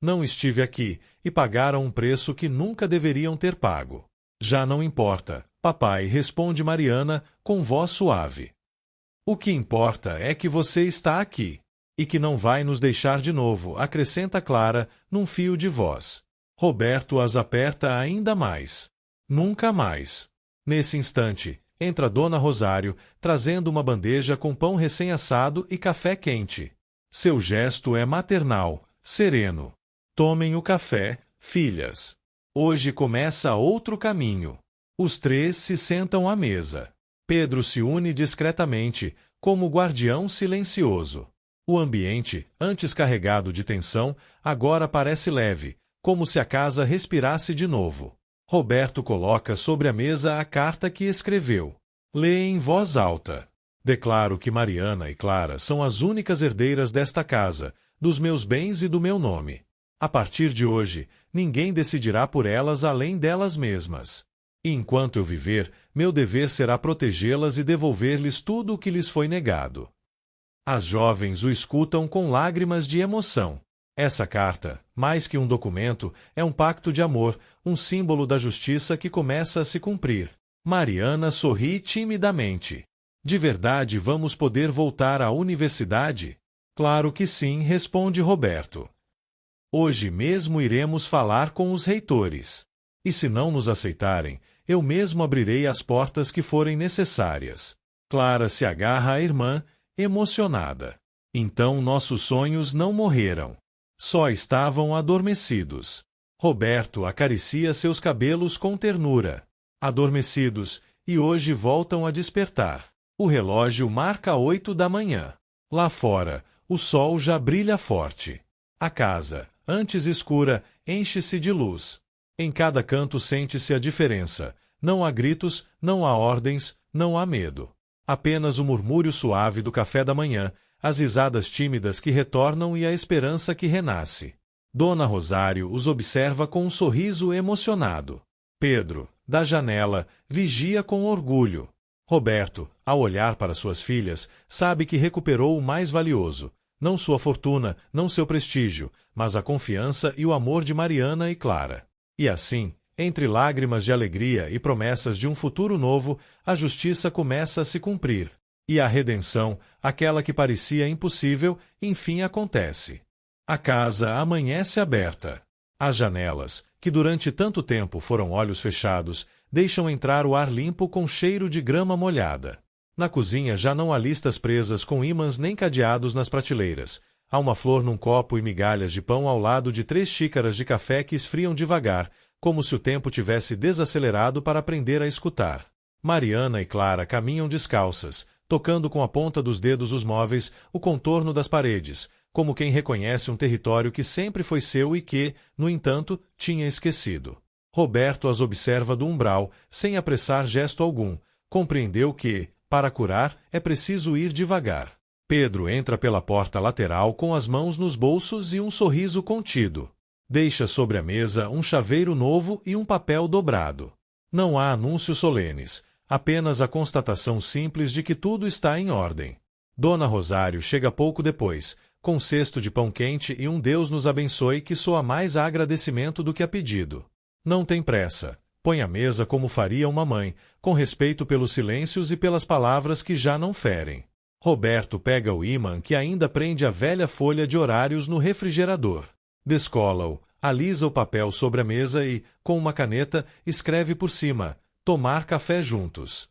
Não estive aqui, e pagaram um preço que nunca deveriam ter pago. Já não importa, papai, responde Mariana, com voz suave. O que importa é que você está aqui, e que não vai nos deixar de novo, acrescenta Clara, num fio de voz. Roberto as aperta ainda mais. Nunca mais. Nesse instante, entra Dona Rosário, trazendo uma bandeja com pão recém-assado e café quente. Seu gesto é maternal, sereno. Tomem o café, filhas. Hoje começa outro caminho. Os três se sentam à mesa. Pedro se une discretamente, como guardião silencioso. O ambiente, antes carregado de tensão, agora parece leve, como se a casa respirasse de novo. Roberto coloca sobre a mesa a carta que escreveu. Lê em voz alta. Declaro que Mariana e Clara são as únicas herdeiras desta casa, dos meus bens e do meu nome. A partir de hoje, ninguém decidirá por elas além delas mesmas. E enquanto eu viver, meu dever será protegê-las e devolver-lhes tudo o que lhes foi negado. As jovens o escutam com lágrimas de emoção. Essa carta, mais que um documento, é um pacto de amor, um símbolo da justiça que começa a se cumprir. Mariana sorri timidamente. De verdade vamos poder voltar à universidade? Claro que sim, responde Roberto. Hoje mesmo iremos falar com os reitores. E se não nos aceitarem, eu mesmo abrirei as portas que forem necessárias. Clara se agarra à irmã, emocionada. Então nossos sonhos não morreram. Só estavam adormecidos. Roberto acaricia seus cabelos com ternura. Adormecidos, e hoje voltam a despertar. O relógio marca 8 da manhã. Lá fora, o sol já brilha forte. A casa, antes escura, enche-se de luz. Em cada canto sente-se a diferença. Não há gritos, não há ordens, não há medo. Apenas o murmúrio suave do café da manhã, as risadas tímidas que retornam e a esperança que renasce. Dona Rosário os observa com um sorriso emocionado. Pedro, da janela, vigia com orgulho. Roberto, ao olhar para suas filhas, sabe que recuperou o mais valioso. Não sua fortuna, não seu prestígio, mas a confiança e o amor de Mariana e Clara. E assim, entre lágrimas de alegria e promessas de um futuro novo, a justiça começa a se cumprir. E a redenção, aquela que parecia impossível, enfim acontece. A casa amanhece aberta. As janelas, que durante tanto tempo foram olhos fechados, deixam entrar o ar limpo com cheiro de grama molhada. Na cozinha já não há listas presas com ímãs nem cadeados nas prateleiras. Há uma flor num copo e migalhas de pão ao lado de 3 xícaras de café que esfriam devagar, como se o tempo tivesse desacelerado para aprender a escutar. Mariana e Clara caminham descalças, tocando com a ponta dos dedos os móveis, o contorno das paredes, como quem reconhece um território que sempre foi seu e que, no entanto, tinha esquecido. Roberto as observa do umbral, sem apressar gesto algum. Compreendeu que, para curar, é preciso ir devagar. Pedro entra pela porta lateral com as mãos nos bolsos e um sorriso contido. Deixa sobre a mesa um chaveiro novo e um papel dobrado. Não há anúncios solenes, apenas a constatação simples de que tudo está em ordem. Dona Rosário chega pouco depois, com um cesto de pão quente e um Deus nos abençoe que soa mais a agradecimento do que a pedido. Não tem pressa. Põe a mesa como faria uma mãe, com respeito pelos silêncios e pelas palavras que já não ferem. Roberto pega o ímã que ainda prende a velha folha de horários no refrigerador. Descola-o, alisa o papel sobre a mesa e, com uma caneta, escreve por cima: tomar café juntos.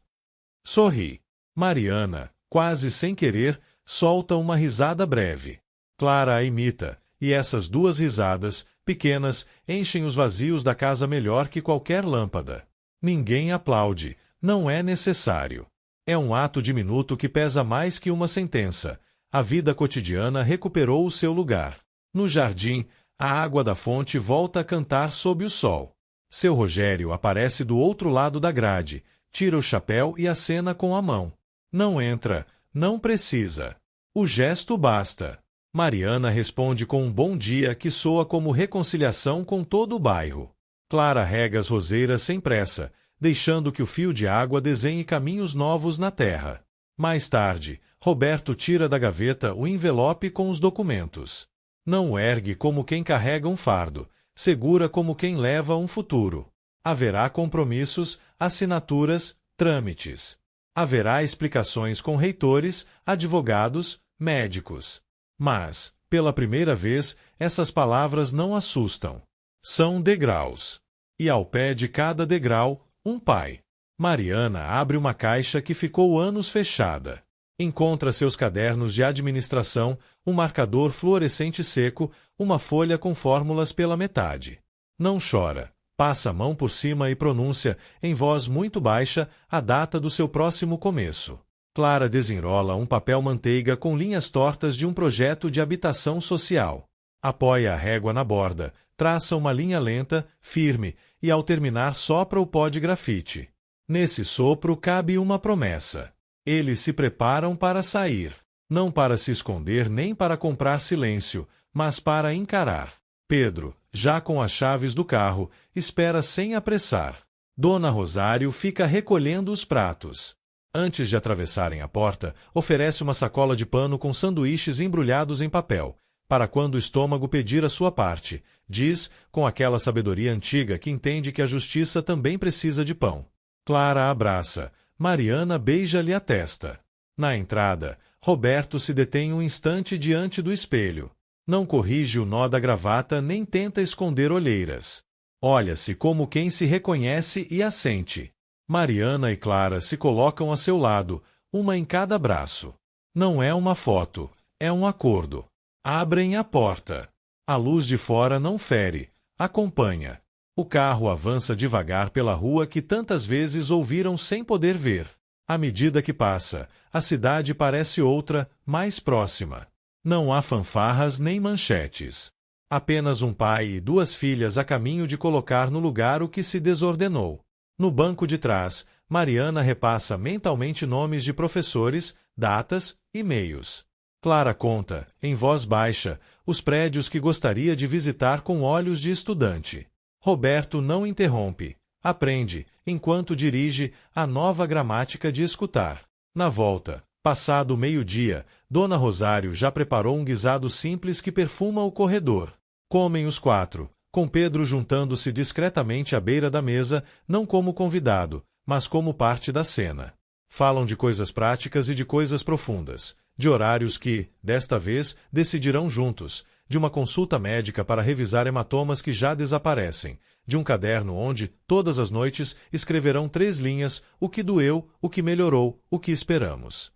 Sorri. Mariana, quase sem querer, solta uma risada breve. Clara a imita, e essas 2 risadas, pequenas, enchem os vazios da casa melhor que qualquer lâmpada. Ninguém aplaude, não é necessário. É um ato diminuto que pesa mais que uma sentença. A vida cotidiana recuperou o seu lugar. No jardim, a água da fonte volta a cantar sob o sol. Seu Rogério aparece do outro lado da grade, tira o chapéu e acena com a mão. Não entra, não precisa. O gesto basta. Mariana responde com um bom dia que soa como reconciliação com todo o bairro. Clara rega as roseiras sem pressa, deixando que o fio de água desenhe caminhos novos na terra. Mais tarde, Roberto tira da gaveta o envelope com os documentos. Não o ergue como quem carrega um fardo, segura como quem leva um futuro. Haverá compromissos, assinaturas, trâmites. Haverá explicações com reitores, advogados, médicos. Mas, pela primeira vez, essas palavras não assustam. São degraus. E ao pé de cada degrau, um pai. Mariana abre uma caixa que ficou anos fechada. Encontra seus cadernos de administração, um marcador fluorescente seco, uma folha com fórmulas pela metade. Não chora. Passa a mão por cima e pronuncia, em voz muito baixa, a data do seu próximo começo. Clara desenrola um papel manteiga com linhas tortas de um projeto de habitação social. Apoia a régua na borda, traça uma linha lenta, firme, e ao terminar sopra o pó de grafite. Nesse sopro cabe uma promessa. Eles se preparam para sair. Não para se esconder nem para comprar silêncio, mas para encarar. Pedro, já com as chaves do carro, espera sem apressar. Dona Rosário fica recolhendo os pratos. Antes de atravessarem a porta, oferece uma sacola de pano com sanduíches embrulhados em papel, para quando o estômago pedir a sua parte, diz, com aquela sabedoria antiga que entende que a justiça também precisa de pão. Clara abraça, Mariana beija-lhe a testa. Na entrada, Roberto se detém um instante diante do espelho. Não corrige o nó da gravata nem tenta esconder olheiras. Olha-se como quem se reconhece e assente. Mariana e Clara se colocam a seu lado, uma em cada braço. Não é uma foto, é um acordo. Abrem a porta. A luz de fora não fere, acompanha. O carro avança devagar pela rua que tantas vezes ouviram sem poder ver. À medida que passa, a cidade parece outra, mais próxima. Não há fanfarras nem manchetes. Apenas um pai e duas filhas a caminho de colocar no lugar o que se desordenou. No banco de trás, Mariana repassa mentalmente nomes de professores, datas, e-mails. Clara conta, em voz baixa, os prédios que gostaria de visitar com olhos de estudante. Roberto não interrompe. Aprende, enquanto dirige, a nova gramática de escutar. Na volta, passado o meio-dia, Dona Rosário já preparou um guisado simples que perfuma o corredor. Comem os quatro, com Pedro juntando-se discretamente à beira da mesa, não como convidado, mas como parte da cena. Falam de coisas práticas e de coisas profundas, de horários que, desta vez, decidirão juntos, de uma consulta médica para revisar hematomas que já desaparecem, de um caderno onde, todas as noites, escreverão 3 linhas, o que doeu, o que melhorou, o que esperamos.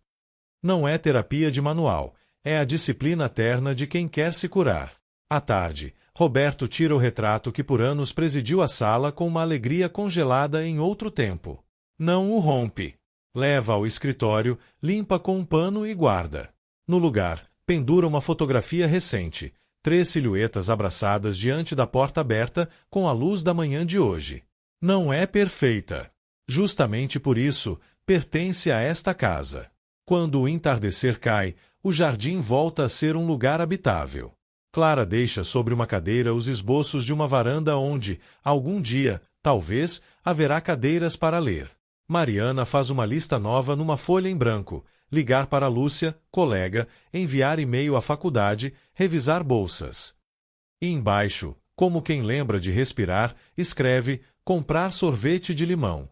Não é terapia de manual, é a disciplina terna de quem quer se curar. À tarde, Roberto tira o retrato que por anos presidiu a sala com uma alegria congelada em outro tempo. Não o rompe. Leva ao escritório, limpa com um pano e guarda. No lugar, pendura uma fotografia recente, 3 silhuetas abraçadas diante da porta aberta com a luz da manhã de hoje. Não é perfeita. Justamente por isso, pertence a esta casa. Quando o entardecer cai, o jardim volta a ser um lugar habitável. Clara deixa sobre uma cadeira os esboços de uma varanda onde, algum dia, talvez, haverá cadeiras para ler. Mariana faz uma lista nova numa folha em branco, ligar para Lúcia, colega, enviar e-mail à faculdade, revisar bolsas. E embaixo, como quem lembra de respirar, escreve, comprar sorvete de limão.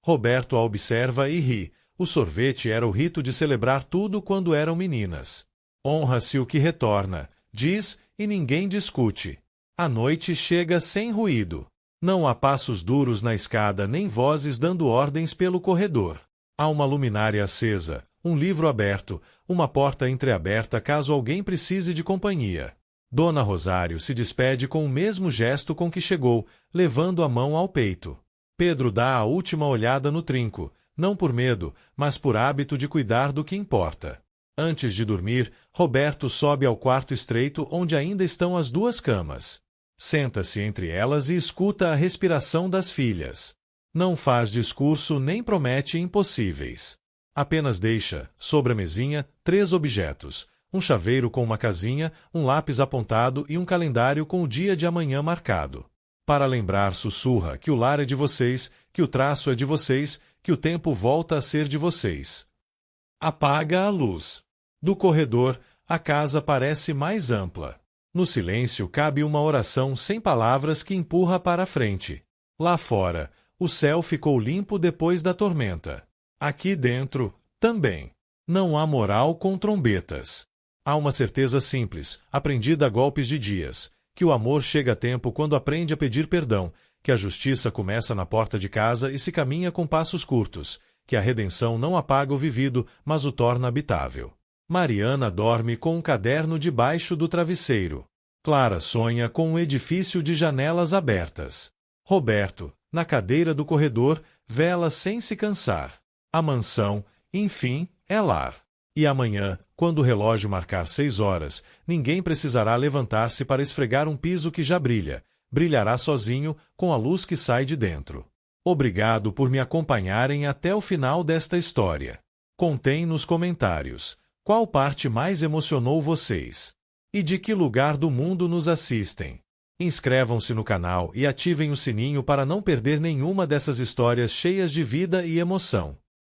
Roberto a observa e ri. O sorvete era o rito de celebrar tudo quando eram meninas. Honra-se o que retorna, diz, e ninguém discute. A noite chega sem ruído. Não há passos duros na escada nem vozes dando ordens pelo corredor. Há uma luminária acesa, um livro aberto, uma porta entreaberta caso alguém precise de companhia. Dona Rosário se despede com o mesmo gesto com que chegou, levando a mão ao peito. Pedro dá a última olhada no trinco, não por medo, mas por hábito de cuidar do que importa. Antes de dormir, Roberto sobe ao quarto estreito onde ainda estão as 2 camas. Senta-se entre elas e escuta a respiração das filhas. Não faz discurso nem promete impossíveis. Apenas deixa, sobre a mesinha, 3 objetos: um chaveiro com uma casinha, um lápis apontado e um calendário com o dia de amanhã marcado. Para lembrar, sussurra que o lar é de vocês, que o traço é de vocês, que o tempo volta a ser de vocês. Apaga a luz. Do corredor, a casa parece mais ampla. No silêncio cabe uma oração sem palavras que empurra para a frente. Lá fora, o céu ficou limpo depois da tormenta. Aqui dentro, também. Não há moral com trombetas. Há uma certeza simples, aprendida a golpes de dias, que o amor chega a tempo quando aprende a pedir perdão, que a justiça começa na porta de casa e se caminha com passos curtos, que a redenção não apaga o vivido, mas o torna habitável. Mariana dorme com um caderno debaixo do travesseiro. Clara sonha com um edifício de janelas abertas. Roberto, na cadeira do corredor, vela sem se cansar. A mansão, enfim, é lar. E amanhã, quando o relógio marcar 6 horas, ninguém precisará levantar-se para esfregar um piso que já brilha. Brilhará sozinho, com a luz que sai de dentro. Obrigado por me acompanharem até o final desta história. Contem nos comentários qual parte mais emocionou vocês. E de que lugar do mundo nos assistem. Inscrevam-se no canal e ativem o sininho para não perder nenhuma dessas histórias cheias de vida e emoção.